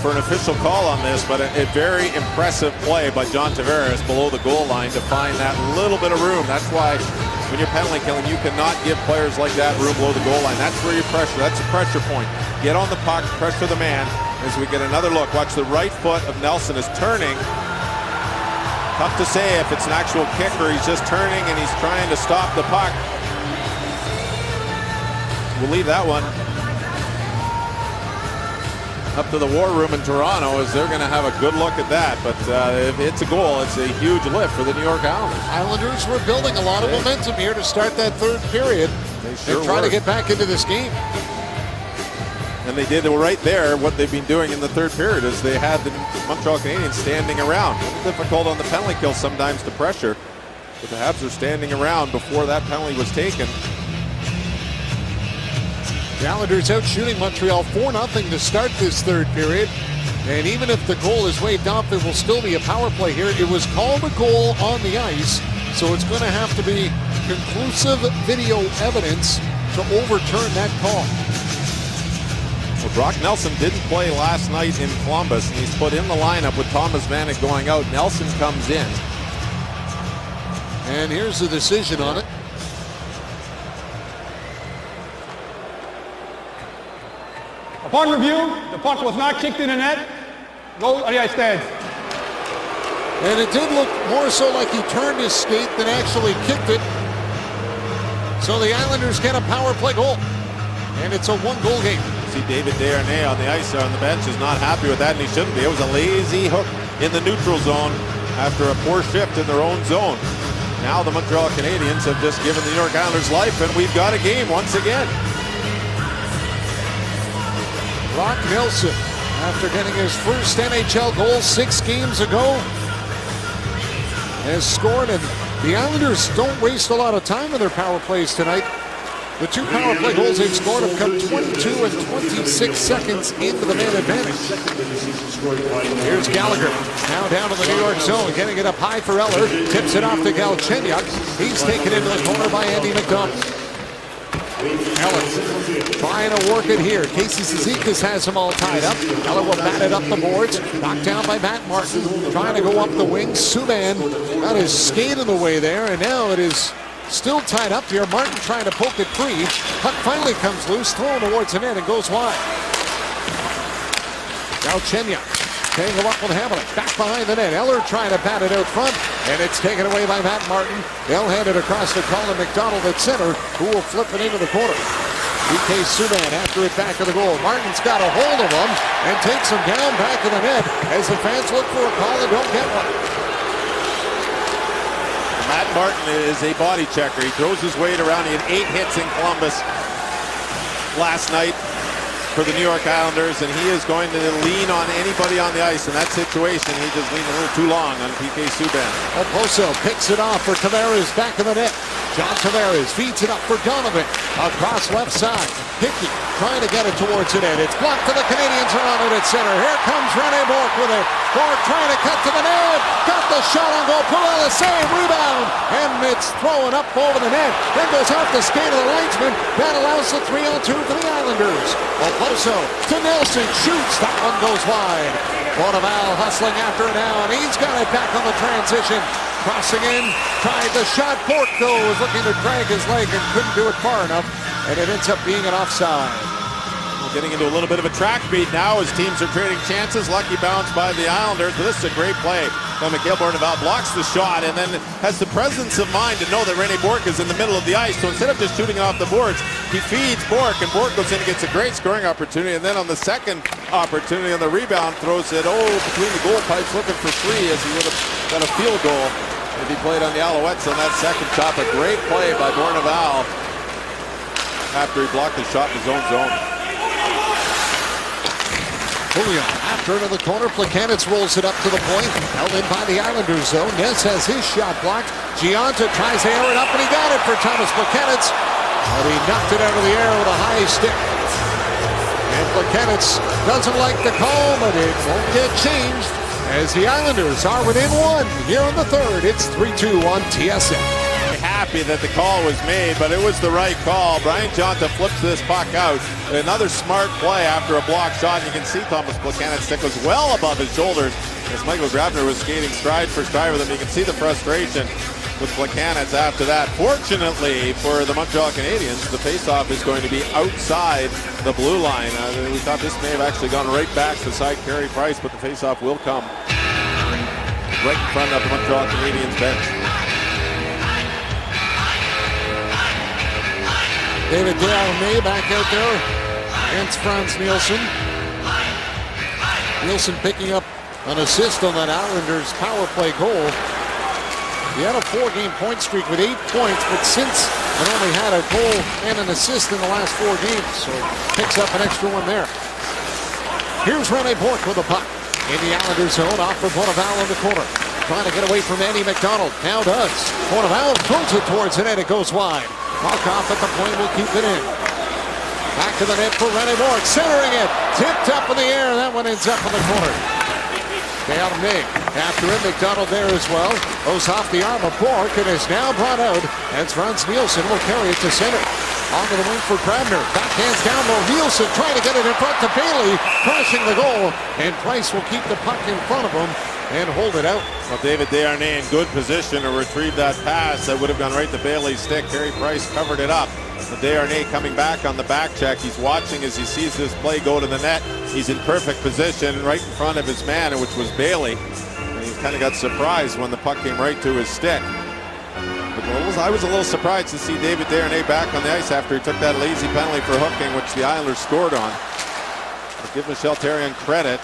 for an official call on this, but a very impressive play by John Tavares below the goal line to find that little bit of room. That's why when you're penalty killing, you cannot give players like that room below the goal line. That's where you pressure. That's a pressure point. Get on the puck, pressure the man. As we get another look, watch the right foot of Nelson is turning. Tough to say if it's an actual kick or he's just turning and he's trying to stop the puck. We'll leave that one up to the war room in Toronto as they're going to have a good look at that. But if it's a goal, it's a huge lift for the New York Islanders. Islanders were building a lot of momentum here to start that third period. They sure and try were. to get back into this game. And they did right there what they've been doing in the third period is they had the Montreal Canadiens standing around. A little difficult on the penalty kill sometimes to pressure, but the Habs are standing around before that penalty was taken. The Islanders out shooting Montreal 4-0 to start this third period. And even if the goal is waved off, there will still be a power play here. It was called a goal on the ice, so it's going to have to be conclusive video evidence to overturn that call. Well, Brock Nelson didn't play last night in Columbus, and he's put in the lineup with Thomas Vanek going out. Nelson comes in. And here's the decision on it. Upon review, the puck was not kicked in the net. Goal on the ice stands. And it did look more so like he turned his skate than actually kicked it. So the Islanders get a power play goal. And it's a one-goal game. See David Desharnais on the ice on the bench is not happy with that, and he shouldn't be. It was a lazy hook in the neutral zone after a poor shift in their own zone. Now the Montreal Canadiens have just given the New York Islanders life, and we've got a game once again. Brock Nelson, after getting his first NHL goal 6 games ago, has scored, and the Islanders don't waste a lot of time in their power plays tonight. The 2 power play goals they've scored have come 22 and 26 seconds into the man advantage. Here's Gallagher, now down to the New York zone, getting it up high for Eller, tips it off to Galchenyuk. He's taken into the corner by Andy McDonald. Eller trying to work it here. Casey Cizikas has them all tied up. Eller will bat it up the boards. Knocked down by Matt Martin. Trying to go up the wing. Subban got his skate in the way there, and now it is still tied up here. Martin trying to poke it free. Puck finally comes loose, thrown towards the net and goes wide. Galchenyuk can't go up with Hamilton. Back behind the net. Eller trying to bat it out front, and it's taken away by Matt Martin. They'll hand it across to Colin McDonald at center, who will flip it into the corner. PK Subban after it back of the goal. Martin's got a hold of him and takes him down back of the net as the fans look for a call and don't get one. Matt Martin is a body checker. He throws his weight around. He had 8 hits in Columbus last night for the New York Islanders, and he is going to lean on anybody on the ice. In that situation, he just leaned a little too long on PK Subban. Oposo picks it off for Tavares back of the net. John Tavares feeds it up for Donovan across left side. Hickey trying to get it towards the net. It's blocked, and the Canadians are on it at center. Here comes Rene Bourque with it. Bourque trying to cut to the net. Got the shot on goal. Pull out a save. Rebound. And it's thrown up over the net. Then goes off the skate of the linesman. That allows the 3-on-2 for the Islanders. Oposo to Nelson. Shoots. That one goes wide. Bonneval hustling after it now, and he's got it back on the transition. Crossing in, tried the shot. Bourque, though, was looking to drag his leg and couldn't do it far enough, and it ends up being an offside. We're getting into a little bit of a track beat now as teams are trading chances. Lucky bounce by the Islanders, but this is a great play. Now Mikhail Bonneval blocks the shot and then has the presence of mind to know that Rene Bourque is in the middle of the ice. So instead of just shooting off the boards, he feeds Bourque, and Bourque goes in and gets a great scoring opportunity. And then on the second opportunity on the rebound, throws it between the goal pipes, looking for 3 as he would have got a field goal if he played on the Alouettes on that second shot. A great play by Bonneval after he blocked the shot in his own zone. Julio after into the corner. Plekanec rolls it up to the point. Held in by the Islanders zone. Ness has his shot blocked. Gionta tries to air it up, and he got it for Thomas Plekanec. But he knocked it out of the air with a high stick. And Plekanec doesn't like the call, but it won't get changed as the Islanders are within 1 here in the third. It's 3-2 on TSN. Happy that the call was made, but it was the right call. Brian Gionta flips this puck out. Another smart play after a block shot. You can see Thomas Plekanec's stick was well above his shoulders as Michael Grabner was skating stride for stride with him. You can see the frustration with Plekanec after that. Fortunately for the Montreal Canadiens, the faceoff is going to be outside the blue line. We thought this may have actually gone right back beside Carey Price, but the faceoff will come right in front of the Montreal Canadiens bench. David Desharnais back out there against Frans Nielsen. Nielsen picking up an assist on that Islanders power play goal. He had a 4-game point streak with 8 points, but since it only had a goal and an assist in the last 4 games, so picks up an extra one there. Here's Rene Bourque with the puck in the Islanders zone, off for Bonneval in the corner. Trying to get away from Andy McDonald. Now does. Bonneval throws it towards the net. It goes wide. Markov at the point will keep it in. Back to the net for Rene Bourque, centering it. Tipped up in the air. That one ends up in the corner. Desharnais after him. McDonald there as well. Goes off the arm of Bourque and is now brought out as Frans Nielsen will carry it to center. Onto the wing for Grabner. Backhands down low. Nielsen trying to get it in front to Bailey. Crashing the goal. And Price will keep the puck in front of him and hold it out. Well, David Desharnais in good position to retrieve that pass that would have gone right to Bailey's stick. Carey Price covered it up. But Desharnais coming back on the back check. He's watching as he sees this play go to the net. He's in perfect position right in front of his man, which was Bailey. And he kind of got surprised when the puck came right to his stick. But I was a little surprised to see David Desharnais back on the ice after he took that lazy penalty for hooking, which the Islanders scored on. I'll give Michel Therrien credit,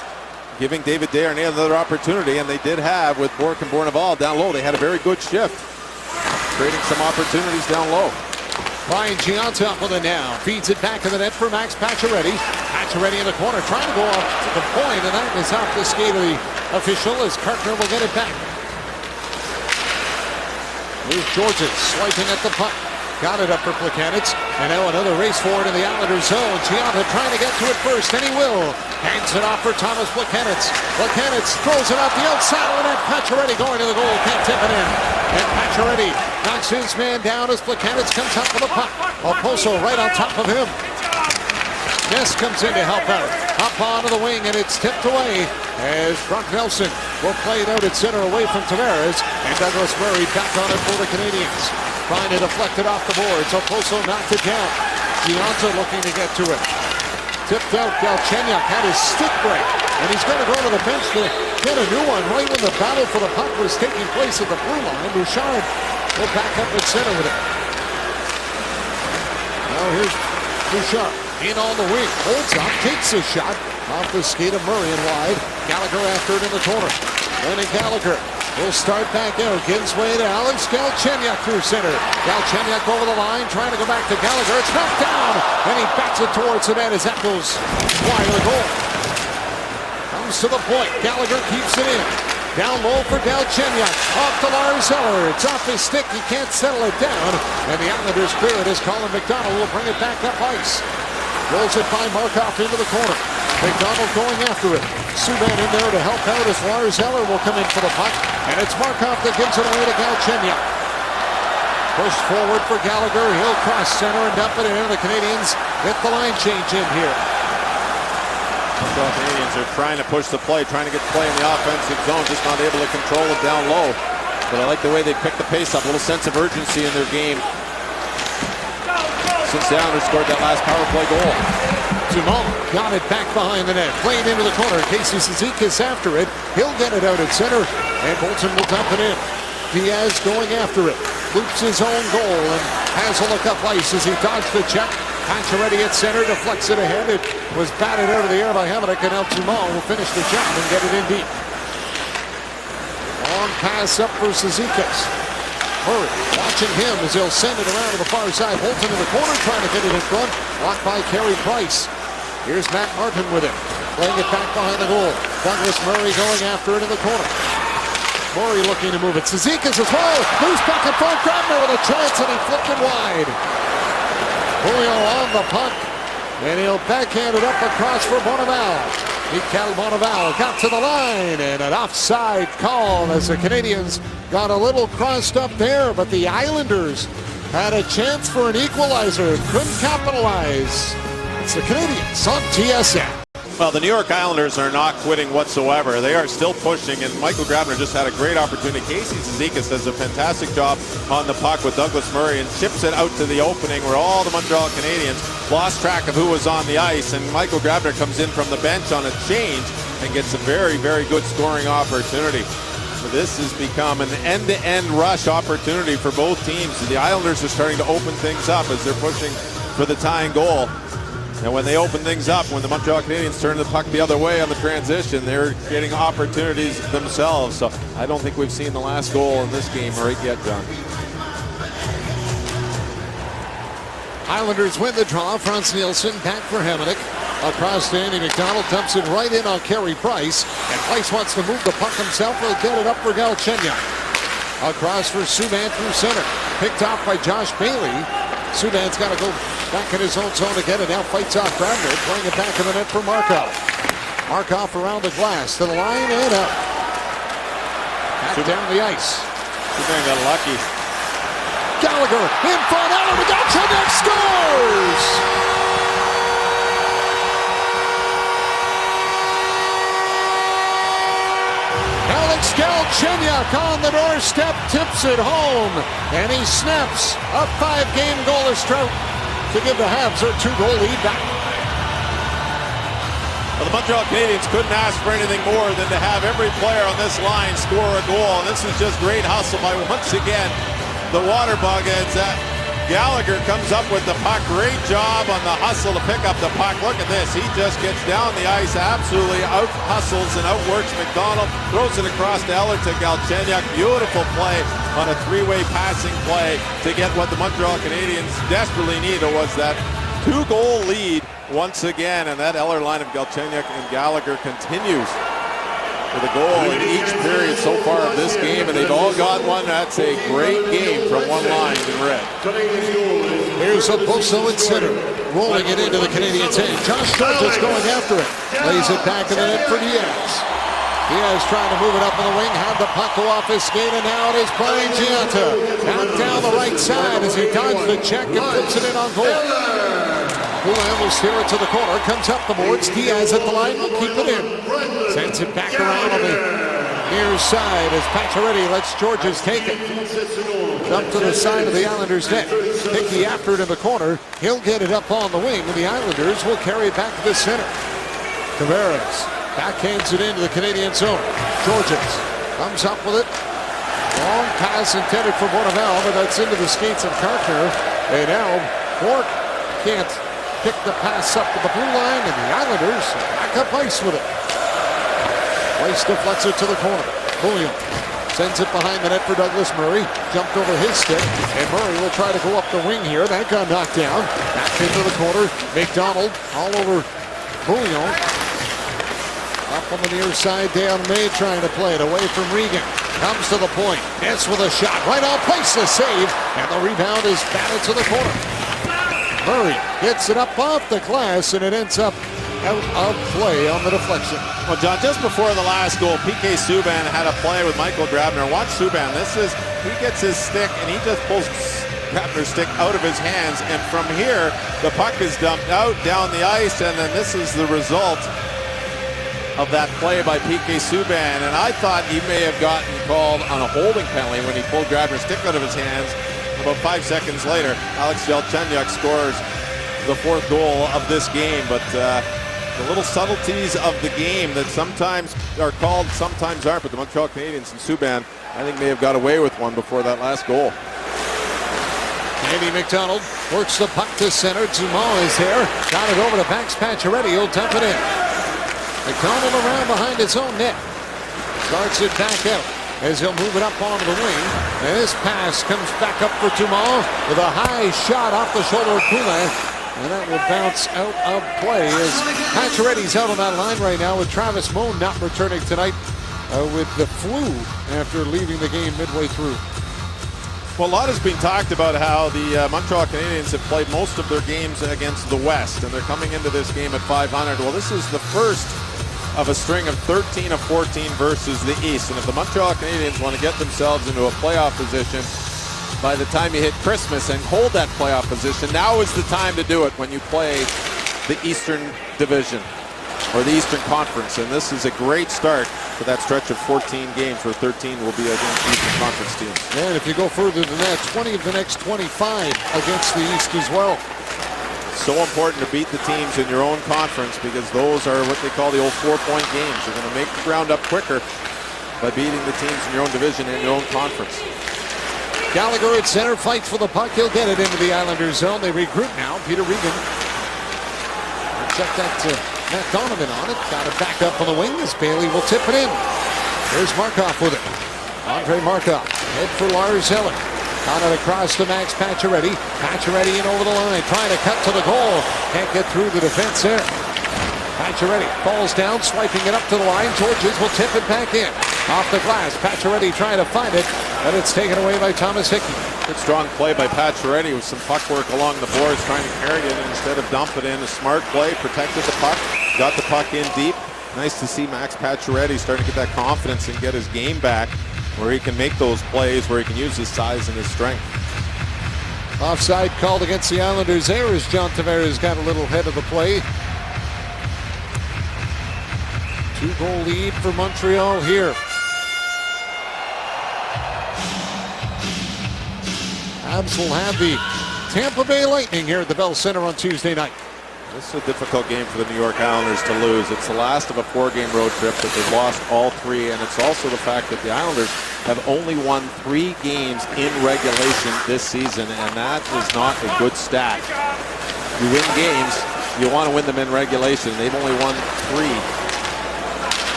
giving David Desharnais another opportunity, and they did have with Bourque and Bonneval down low. They had a very good shift, creating some opportunities down low. Brian Gionta up with it now. Feeds it back to the net for Max Pacioretty. Pacioretty in the corner, trying to go up to the point, and that is off the skate of the official as Carter will get it back. Here's Georges swiping at the puck. Got it up for Plekanec, and now another race forward in the Islanders zone. Gionta trying to get to it first, and he will. Hands it off for Thomas Plekanec. Plekanec throws it out the outside of the net. Pacioretty going to the goal, can't tip it in. And Pacioretty Knocks his man down as Placanitz comes up with the puck. Oposo right on top of him. Ness comes in to help out. Up onto the wing, and it's tipped away as Brock Nelson will play it out at center away from Tavares. And Douglas Murray back on it for the Canadiens. Trying to deflect it off the boards. Oposo knocked it down. Gianta looking to get to it. Tipped out. Galchenyuk had his stick break. And he's going to go to the bench to get a new one right when the battle for the puck was taking place at the blue line. Bouchard will back up at center with it. Now here's Bouchard. In on the wing, holds up, takes a shot off the skate of Murray and wide. Gallagher after it in the corner. Lenny Gallagher will start back out. Gives way to Alex Galchenyuk through center. Galchenyuk over the line, trying to go back to Gallagher. It's knocked down, and he bats it towards the net as that goes wide of the goal. Comes to the point. Gallagher keeps it in. Down low for Galchenyuk. Off to Lars Eller. It's off his stick. He can't settle it down. And the Islanders clear it as Colin McDonald will bring it back up ice. Rolls it by Markov into the corner. McDonald going after it. Subban in there to help out as Lars Eller will come in for the puck. And it's Markov that gives it away to Galchenyuk. Pushed forward for Gallagher. He'll cross center and dump it in. The Canadiens get the line change in here. The Canadiens are trying to push the play, trying to get play in the offensive zone, just not able to control it down low. But I like the way they pick the pace up, a little sense of urgency in their game. Since the Islanders scored that last power play goal. Dumont got it back behind the net. Played into the corner. Casey Cizikas after it. He'll get it out at center. And Bolton will dump it in. Diaz going after it. Loops his own goal and has a look up ice as he dodged the check. Pacioretty at center. Deflects it ahead. It was batted out of the air by Hamonic. And El Dumont will finish the job and get it in deep. Long pass up for Cizikas. Murray watching him as he'll send it around to the far side. Bolton in the corner trying to get it in front. Blocked by Carey Price. Here's Matt Martin with it. Playing it back behind the goal. Douglas Murray going after it in the corner. Murray looking to move it. Cizikas as well. Loose back in front. Grabner with a chance and he flipped it wide. Julio on the puck. And he'll backhand it up across for Bonneval. Mikel Bonneval got to the line and an offside call as the Canadiens got a little crossed up there, but the Islanders had a chance for an equalizer, couldn't capitalize. It's the Canadiens on TSN. Well, the New York Islanders are not quitting whatsoever. They are still pushing, and Michael Grabner just had a great opportunity. Casey Cizikas does a fantastic job on the puck with Douglas Murray and chips it out to the opening where all the Montreal Canadiens lost track of who was on the ice, and Michael Grabner comes in from the bench on a change and gets a very, very good scoring opportunity. So this has become an end-to-end rush opportunity for both teams. The Islanders are starting to open things up as they're pushing for the tying goal. And when they open things up, when the Montreal Canadiens turn the puck the other way on the transition, they're getting opportunities themselves. So I don't think we've seen the last goal in this game right yet, John. Islanders win the draw. Frans Nielsen back for Hamonic. Across to Andy McDonald, dumps it right in on Carey Price. And Price wants to move the puck himself. He'll get it up for Galchenyuk. Across for Subban through center. Picked off by Josh Bailey. Subban's got to go back in his own zone to get it. Now fights off Grabner. Playing it back in the net for Markov. Markov around the glass to the line and up. Back down the ice. Subban got lucky. Gallagher in front. Allen Galchenyuk scores! Alex Galchenyuk on the doorstep, tips it home, and he snaps a 5-game goalless drought to give the Habs their 2-goal lead back. Well, the Montreal Canadiens couldn't ask for anything more than to have every player on this line score a goal, and this is just great hustle by, once again, the water bug. It's Gallagher comes up with the puck. Great job on the hustle to pick up the puck. Look at this. He just gets down the ice, absolutely out-hustles and outworks McDonald. Throws it across to Eller to Galchenyuk. Beautiful play on a 3-way passing play to get what the Montreal Canadiens desperately needed, was that 2-goal lead once again. And that Eller line of Galchenyuk and Gallagher continues with a goal in each period so far of this game, and they've all got one. That's a great game from one line in red. Here's Oposo at center, rolling it into the Canadiens' end. Josh Sturgis going after it. Lays it back in the net for Diaz. Diaz trying to move it up in the wing, had the puck go off his skate, and now it is Brian Giunta. Knocked down the right side as he dodged the check and puts it in on goal. Poulin will steer it to the corner, comes up the boards. Diaz at the line will keep it in. Sends it back around on the near side as Pacioretty lets Georges take it. Up to the side of the Islanders' net. Hickey after it in the corner. He'll get it up on the wing, and the Islanders will carry it back to the center. Tavares backhands it into the Canadian zone. Georges comes up with it. Long pass intended for Bonneval, but that's into the skates of Carter. And now Bourque can't pick the pass up to the blue line, and the Islanders back up ice with it. Weiss deflects it to the corner. Bouillon sends it behind the net for Douglas Murray. Jumped over his stick, and Murray will try to go up the wing here. That got knocked down. Back into the corner. McDonald all over Bouillon. Up on the near side, Dale May trying to play it away from Regan. Comes to the point. Ness with a shot. Right on place, the save. And the rebound is batted to the corner. Murray gets it up off the glass, and it ends up out of play on the deflection. Well, John, just before the last goal, PK Subban had a play with Michael Grabner. Watch Subban. He gets his stick, and he just pulls Grabner's stick out of his hands. And from here, the puck is dumped out down the ice, and then this is the result of that play by PK Subban. And I thought he may have gotten called on a holding penalty when he pulled Grabner's stick out of his hands. About 5 seconds later, Alex Galchenyuk scores the fourth goal of this game. But the little subtleties of the game that sometimes are called, sometimes aren't. But the Montreal Canadiens and Subban, I think, may have got away with one before that last goal. Andy McDonald works the puck to center. Dumont is there. Got it over to Max Pacioretty. He'll dump it in. McDonald around behind his own net. Starts it back out as he'll move it up onto the wing. And this pass comes back up for Dumont with a high shot off the shoulder of Poulin. And that will bounce out of play as Pacioretty's out on that line right now with Travis Moan not returning tonight with the flu after leaving the game midway through. Well, a lot has been talked about how the Montreal Canadiens have played most of their games against the West, and they're coming into this game at 500. Well, this is the first of a string of 13 of 14 versus the East. And if the Montreal Canadiens want to get themselves into a playoff position by the time you hit Christmas and hold that playoff position, now is the time to do it when you play the Eastern Division or the Eastern Conference. And this is a great start for that stretch of 14 games where 13 will be against Eastern Conference teams. And if you go further than that, 20 of the next 25 against the East as well. So important to beat the teams in your own conference because those are what they call the old 4-point games. You're going to make the ground up quicker by beating the teams in your own division and your own conference. Gallagher at center fights for the puck. He'll get it into the Islanders zone. They regroup now. Peter Regan. Check that Matt Donovan on it. Got it back up on the wing as Bailey will tip it in. There's Markov with it. Andre Markov. Head for Lars Eller. On it across to Max Pacioretty. Pacioretty in over the line, trying to cut to the goal. Can't get through the defense there. Pacioretty falls down, swiping it up to the line. Georges will tip it back in. Off the glass, Pacioretty trying to find it, but it's taken away by Thomas Hickey. Good strong play by Pacioretty with some puck work along the boards, trying to carry it instead of dump it in. A smart play, protected the puck, got the puck in deep. Nice to see Max Pacioretty starting to get that confidence and get his game back, where he can make those plays, where he can use his size and his strength. Offside called against the Islanders there as John Tavares got a little head of the play. 2-goal lead for Montreal here. Habs will have the Tampa Bay Lightning here at the Bell Center on Tuesday night. This is a difficult game for the New York Islanders to lose. It's the last of a 4-game road trip that they've lost all 3, and it's also the fact that the Islanders have only won 3 games in regulation this season, and that is not a good stat. You win games, you want to win them in regulation. They've only won 3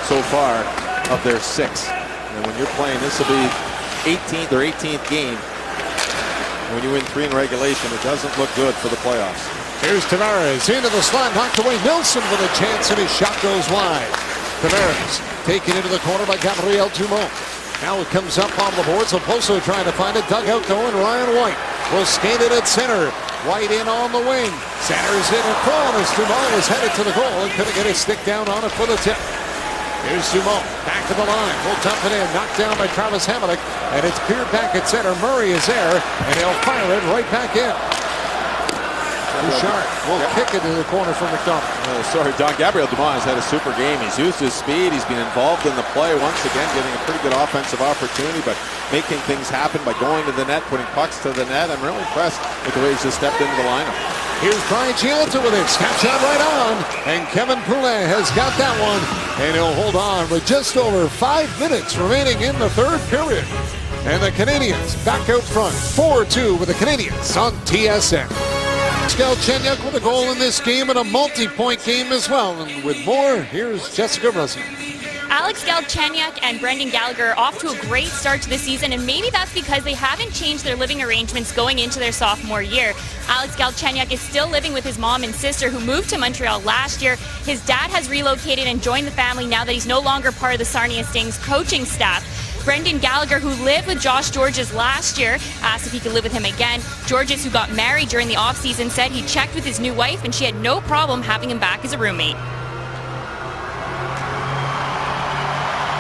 so far of their 6. And when you're playing, this will be 18th or 18th game. When you win 3 in regulation, it doesn't look good for the playoffs. Here's Tavares into the slot, knocked away. Nilsson with a chance, and his shot goes wide. Tavares taken into the corner by Gabriel Dumont. Now it comes up on the boards. Oposo trying to find it. Dug out going. Ryan White will skate it at center. White in on the wing. Centers it in front as Dumont was headed to the goal and couldn't get his stick down on it for the tip. Here's Sumo, back to the line, will dump it in, knocked down by Travis Hamonic, and it's cleared back at center. Murray is there, and he'll fire it right back in. Bouchard will kick it to the corner for McDonald. Don Gabriel Dumont has had a super game. He's used his speed. He's been involved in the play once again, getting a pretty good offensive opportunity, but making things happen by going to the net, putting pucks to the net. I'm really impressed with the way he's just stepped into the lineup. Here's Brian Giolta with it. Snapshot right on. And Kevin Poulet has got that one. And he'll hold on with just over 5 minutes remaining in the third period. And the Canadians back out front. 4-2 with the Canadians on TSN. Galchenyuk with a goal in this game and a multi-point game as well. And with more, here's Jessica Russell. Alex Galchenyuk and Brendan Gallagher are off to a great start to the season, and maybe that's because they haven't changed their living arrangements going into their sophomore year. Alex Galchenyuk is still living with his mom and sister who moved to Montreal last year. His dad has relocated and joined the family now that he's no longer part of the Sarnia Stings coaching staff. Brendan Gallagher, who lived with Josh Georges last year, asked if he could live with him again. Georges, who got married during the offseason, said he checked with his new wife and she had no problem having him back as a roommate.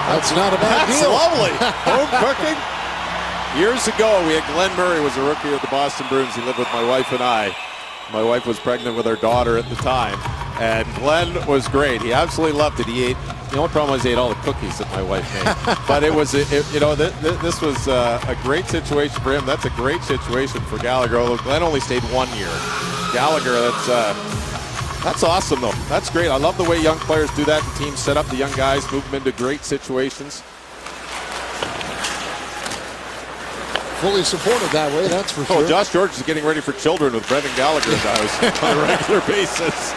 That's not a bad That's deal. lovely. Home cooking. Years ago, we had Glenn Murray, was a rookie of the Boston Bruins. He lived with my wife and I. My wife was pregnant with our daughter at the time. And Glenn was great. He absolutely loved it. He ate, the only problem was he ate all the cookies that my wife made. But it was, this was a great situation for him. That's a great situation for Gallagher. Although Glenn only stayed 1 year. Gallagher, that's awesome, though. That's great. I love the way young players do that. The teams set up the young guys, move them into great situations. Fully supported that way, that's for sure. Josh Georges is getting ready for children with Brendan Gallagher in the house on a regular basis.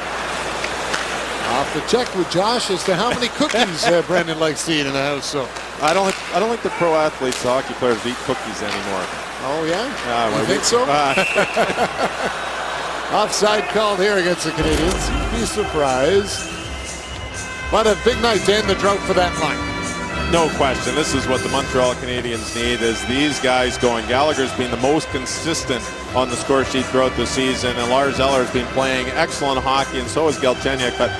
Off the check with Josh as to how many cookies Brendan likes to eat in the house. So I don't think the pro athletes, the hockey players, eat cookies anymore. Oh yeah, you think so? Offside called here against the Canadians. You'd be surprised. But a big night to end the drought for that line. No question. This is what the Montreal Canadiens need, is these guys going. Gallagher's been the most consistent on the score sheet throughout the season, and Lars Eller has been playing excellent hockey, and so has Galchenyuk. But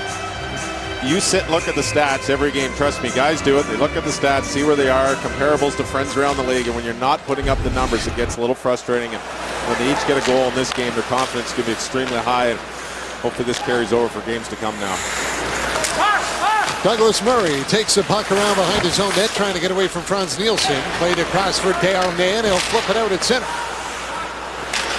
you sit and look at the stats every game. Trust me, guys do it. They look at the stats, see where they are, comparables to friends around the league, and when you're not putting up the numbers, it gets a little frustrating. And when they each get a goal in this game, their confidence can be extremely high, and hopefully this carries over for games to come now. Douglas Murray takes the puck around behind his own net, trying to get away from Franz Nielsen. Played across for Desharnais, and he'll flip it out at center.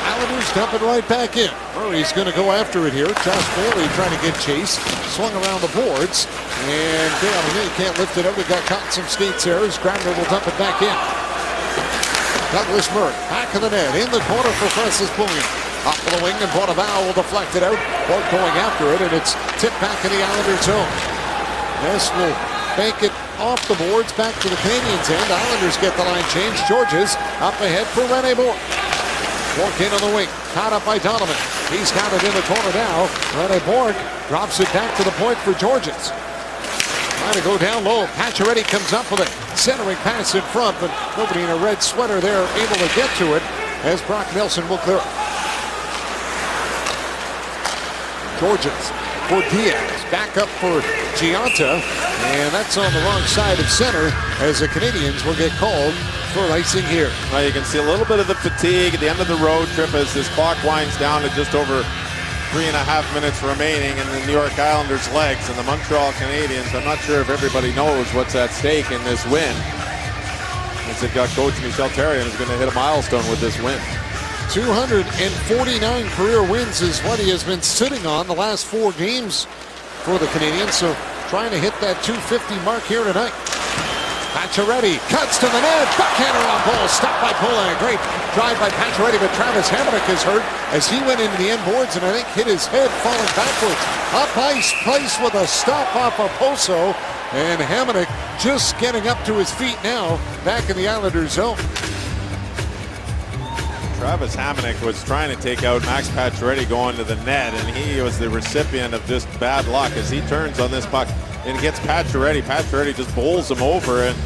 Islanders dump it right back in. Murray's going to go after it here. Josh Bailey trying to get chase. Swung around the boards. And Desharnais can't lift it up. We got caught in some skates there as Grabner will dump it back in. Douglas Murray back of the net in the corner for Francis Bouillon. Up to the wing, and Bonneval will deflect it out. Bolt going after it, and it's tipped back in the Islanders' zone. Ness will bank it off the boards back to the Canadiens' end. Islanders get the line changed. Georges up ahead for Rene Bourque. Bourque in on the wing, caught up by Donovan. He's got it in the corner now. Rene Bourque drops it back to the point for Georges. Trying to go down low. Pacioretty comes up with a centering pass in front, but nobody in a red sweater there able to get to it as Brock Nelson will clear it. Georges for Diaz, back up for Giolta, and that's on the wrong side of center as the Canadians will get called for icing here. Well, you can see a little bit of the fatigue at the end of the road trip as this clock winds down to just over 3.5 minutes remaining in the New York Islanders' legs, and the Montreal Canadiens, I'm not sure if everybody knows what's at stake in this win, as they've got coach Michel Therrien who's going to hit a milestone with this win. 249 career wins is what he has been sitting on the last 4 games for the Canadiens, so trying to hit that 250 mark here tonight. Pacioretty cuts to the net, backhander on goal, stopped by Poulet. Great drive by Pacioretty, but Travis Hamonic is hurt as he went into the end boards and I think hit his head falling backwards. Up ice, place with a stop off of Poso, and Hamonic just getting up to his feet now, back in the Islanders' zone. Travis Hamonic was trying to take out Max Pacioretty going to the net, and he was the recipient of just bad luck as he turns on this puck and gets Pacioretty. Pacioretty just bowls him over, and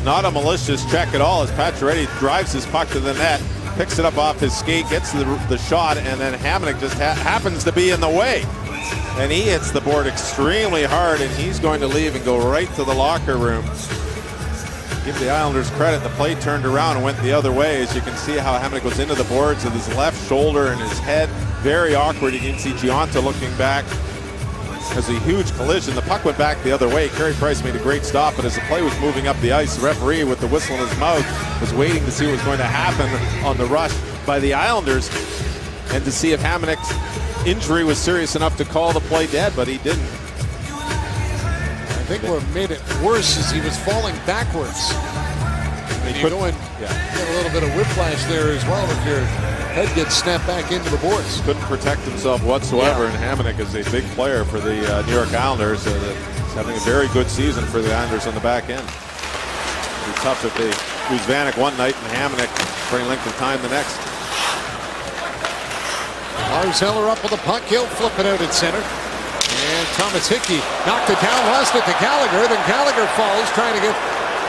not a malicious check at all as Pacioretty drives his puck to the net, picks it up off his skate, gets the shot, and then Hamonic just happens to be in the way. And he hits the board extremely hard, and he's going to leave and go right to the locker room. Give the Islanders credit. The play turned around and went the other way. As you can see how Hamonic goes into the boards with his left shoulder and his head. Very awkward. You can see Gionta looking back. There's a huge collision. The puck went back the other way. Carey Price made a great stop, but as the play was moving up the ice, the referee with the whistle in his mouth was waiting to see what was going to happen on the rush by the Islanders and to see if Hamonic's injury was serious enough to call the play dead, but he didn't. I think what made it worse is he was falling backwards. And you go and get a little bit of whiplash there as well if your head gets snapped back into the boards. Couldn't protect himself whatsoever, and Hamonic is a big player for the New York Islanders. He's having a very good season for the Islanders on the back end. It'll be tough if they lose Vanek one night and Hamonic for any length of time the next. Lars Eller up with the puck. He'll flip it out at center. And Thomas Hickey knocked it down, lost it to Gallagher. Then Gallagher falls, trying to get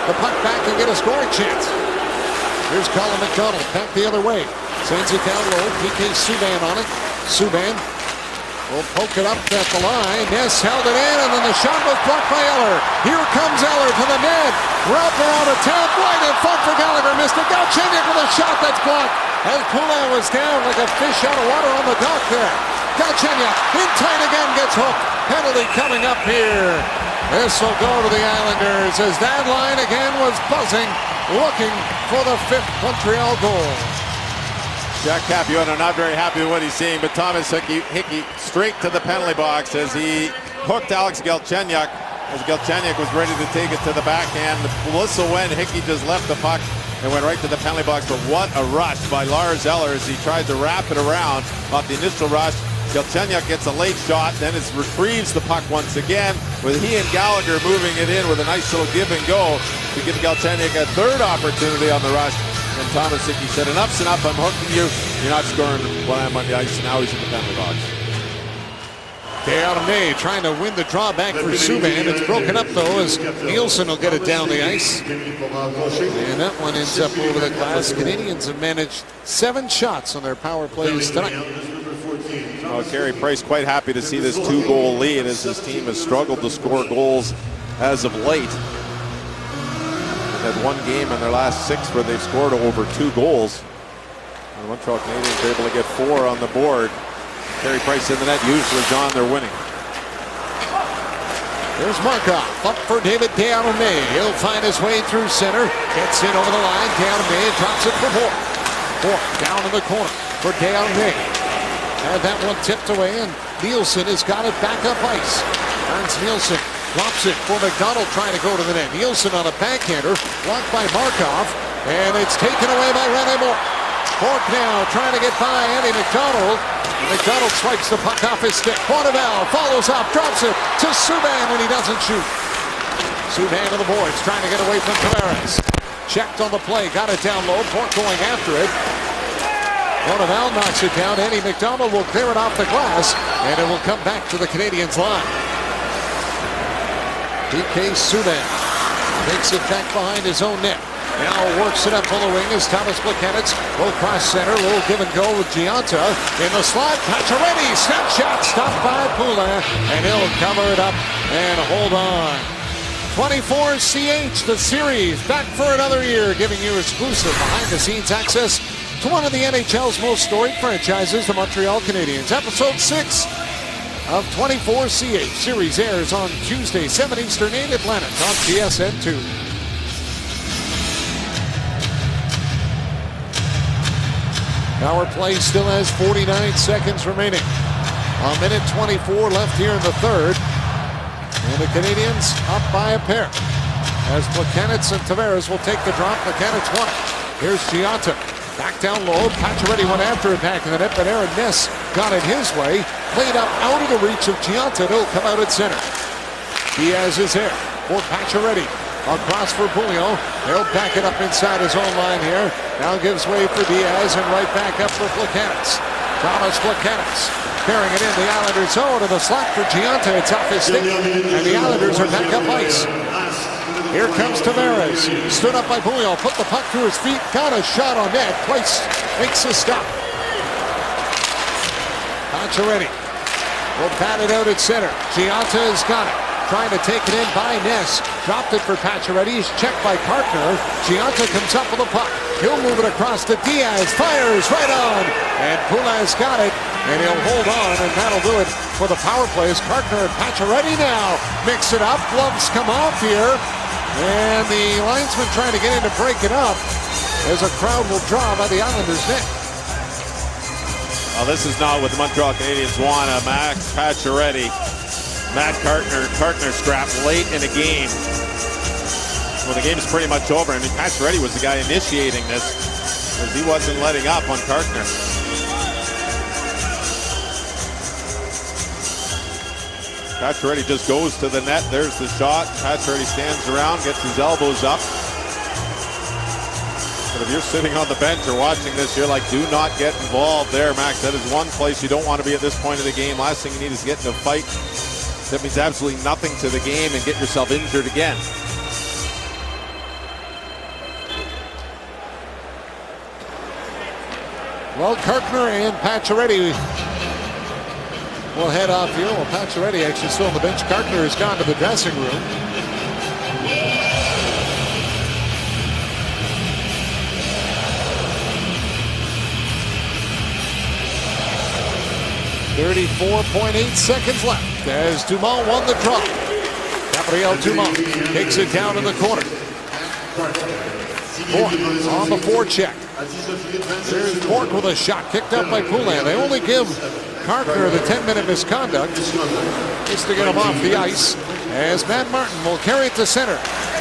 the puck back and get a scoring chance. Here's Colin McDonald back the other way. Sends it down low. PK Subban on it. Subban will poke it up at the line. Ness held it in, and then the shot was blocked by Eller. Here comes Eller to the net. Route around a tap right in front for Gallagher. Mr. Galchenyuk with a shot that's blocked. As Poulin was down like a fish out of water on the dock there. Galchenyuk in tight again, gets hooked. Penalty coming up here. This will go to the Islanders as that line again was buzzing, looking for the 5th Montreal goal. Jack Capuano not very happy with what he's seeing, but Thomas Hickey straight to the penalty box as he hooked Alex Galchenyuk. As Galchenyuk was ready to take it to the backhand, the whistle went. Hickey just left the puck and went right to the penalty box. But what a rush by Lars Eller as he tried to wrap it around off the initial rush. Galchenyuk gets a late shot, then it retrieves the puck once again with he and Gallagher moving it in with a nice little give and go to give Galchenyuk a third opportunity on the rush. And Thomas Hickey said, enough's enough, I'm hooking you. You're not scoring when I'm on the ice. Now he's in the penalty box. May trying to win the draw back for Subban. It's broken up though as Nielsen will get it down the ice. And that one ends up over the glass. Canadians have managed 7 shots on their power plays tonight. Oh, Carey Price quite happy to see this 2-goal lead as his team has struggled to score goals as of late. They've had one game in their last 6 where they've scored over 2 goals. And the Montreal Canadiens are able to get 4 on the board. Carey Price in the net. Usually, John, they're winning. There's Markov up for David Desharnais. He'll find his way through center. Gets in over the line. Desharnais drops it for Bourque. Bourque down in the corner for Desharnais. Had that one tipped away, and Nielsen has got it back up ice. Ernst Nielsen drops it for McDonald trying to go to the net. Nielsen on a backhander, blocked by Markov, and it's taken away by Rene Bourque. Bourque now trying to get by Andy McDonald. McDonald swipes the puck off his stick. Bonneval follows up, drops it to Subban, and he doesn't shoot. Subban to the boards, trying to get away from Tavares. Checked on the play, got it down low. Bourque going after it. Bonneval knocks it down. Andy McDonald will clear it off the glass, and it will come back to the Canadiens line. PK Subban takes it back behind his own net. Now works it up on the wing as Thomas Plekanec will cross center. A little give and go with Gionta in the slot. Pacioretty, snapshot stopped by Poulin, and he'll cover it up and hold on. 24CH, the series, back for another year, giving you exclusive behind-the-scenes access to one of the NHL's most storied franchises, the Montreal Canadiens. Episode 6 of 24CH. Series airs on Tuesday, 7 Eastern, 8 Atlantic on TSN2. Power play still has 49 seconds remaining. A minute 24 left here in the third. And the Canadiens up by a pair. As Plekanec and Tavares will take the drop. Plekanec won it. Here's Gionta. Back down low. Pacioretty went after it back in the net, but Aaron Ness got it his way. Played up out of the reach of Gionta. It'll come out at center. Diaz is here for Pacioretty. Across for Pouliot. He'll back it up inside his own line here. Now gives way for Diaz and right back up for Plekanec. Thomas Plekanec carrying it in the Islanders zone to the slot for Gionta. It's off his stick, and the Islanders are back up ice. Here comes Tavares. Stood up by Pouliot. Put the puck through his feet. Got a shot on net. Price makes a stop. Pacioretty will bat it out at center. Giunta has got it. Trying to take it in by Ness. Dropped it for Pacioretty. He's checked by Carkner. Giunta comes up with a puck. He'll move it across to Diaz. Fires right on. And Pulas got it. And he'll hold on. And that'll do it for the power plays. Carkner and Pacioretty now mix it up. Gloves come off here. And the linesman trying to get in to break it up as a crowd will draw by the Islanders net. Well, this is not what the Montreal Canadiens want. Max Pacioretty, Matt Carkner scrap late in the game. Well, the game's pretty much over. I mean, Pacioretty was the guy initiating this because he wasn't letting up on Carkner. Pacioretty just goes to the net. There's the shot. Pacioretty stands around, gets his elbows up. But if you're sitting on the bench or watching this, you're like, do not get involved there, Max. That is one place you don't want to be at this point of the game. Last thing you need is get in a fight. That means absolutely nothing to the game and get yourself injured again. Well, Carkner and Pacioretty will head off here. Well, Pacioretty actually still on the bench. Carkner has gone to the dressing room. .8 seconds left as Dumont won the draw. Gabriel Dumont takes it down in the corner. Bourque on the forecheck. There's Bourque with a shot kicked up by Poulin. They only give Carkner the 10-minute misconduct just to get him off the ice as Matt Martin will carry it to center.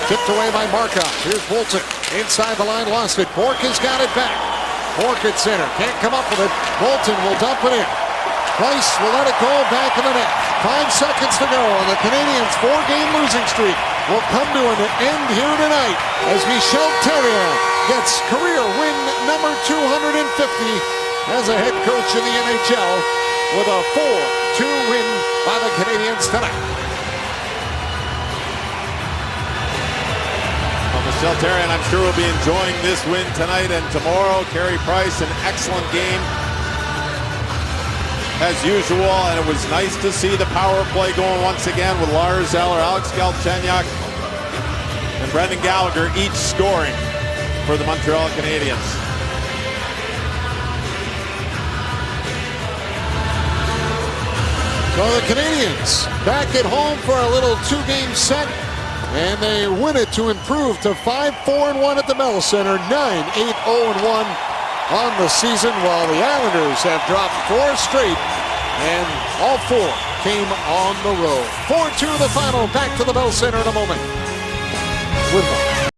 Tipped away by Markov. Here's Bolton inside the line, lost it. Bourque has got it back. Bourque at center, can't come up with it. Bolton will dump it in. Price will let it go back in the net. 5 seconds to go, and the Canadiens' 4-game losing streak will come to an end here tonight as Michel Therrien gets career win number 250 as a head coach in the NHL with a 4-2 win by the Canadiens tonight. Well, Michel Therrien, I'm sure, will be enjoying this win tonight and tomorrow. Carey Price, an excellent game as usual, and it was nice to see the power play going once again with Lars Eller, Alex Galchenyuk, and Brendan Gallagher each scoring for the Montreal Canadiens. So the Canadiens back at home for a little 2-game set, and they win it to improve to 5-4-1 at the Bell Center, 9-8-0-1 on the season, while the Islanders have dropped 4 straight, and all 4 came on the road. 4-2 the final. Back to the Bell Center in a moment with more.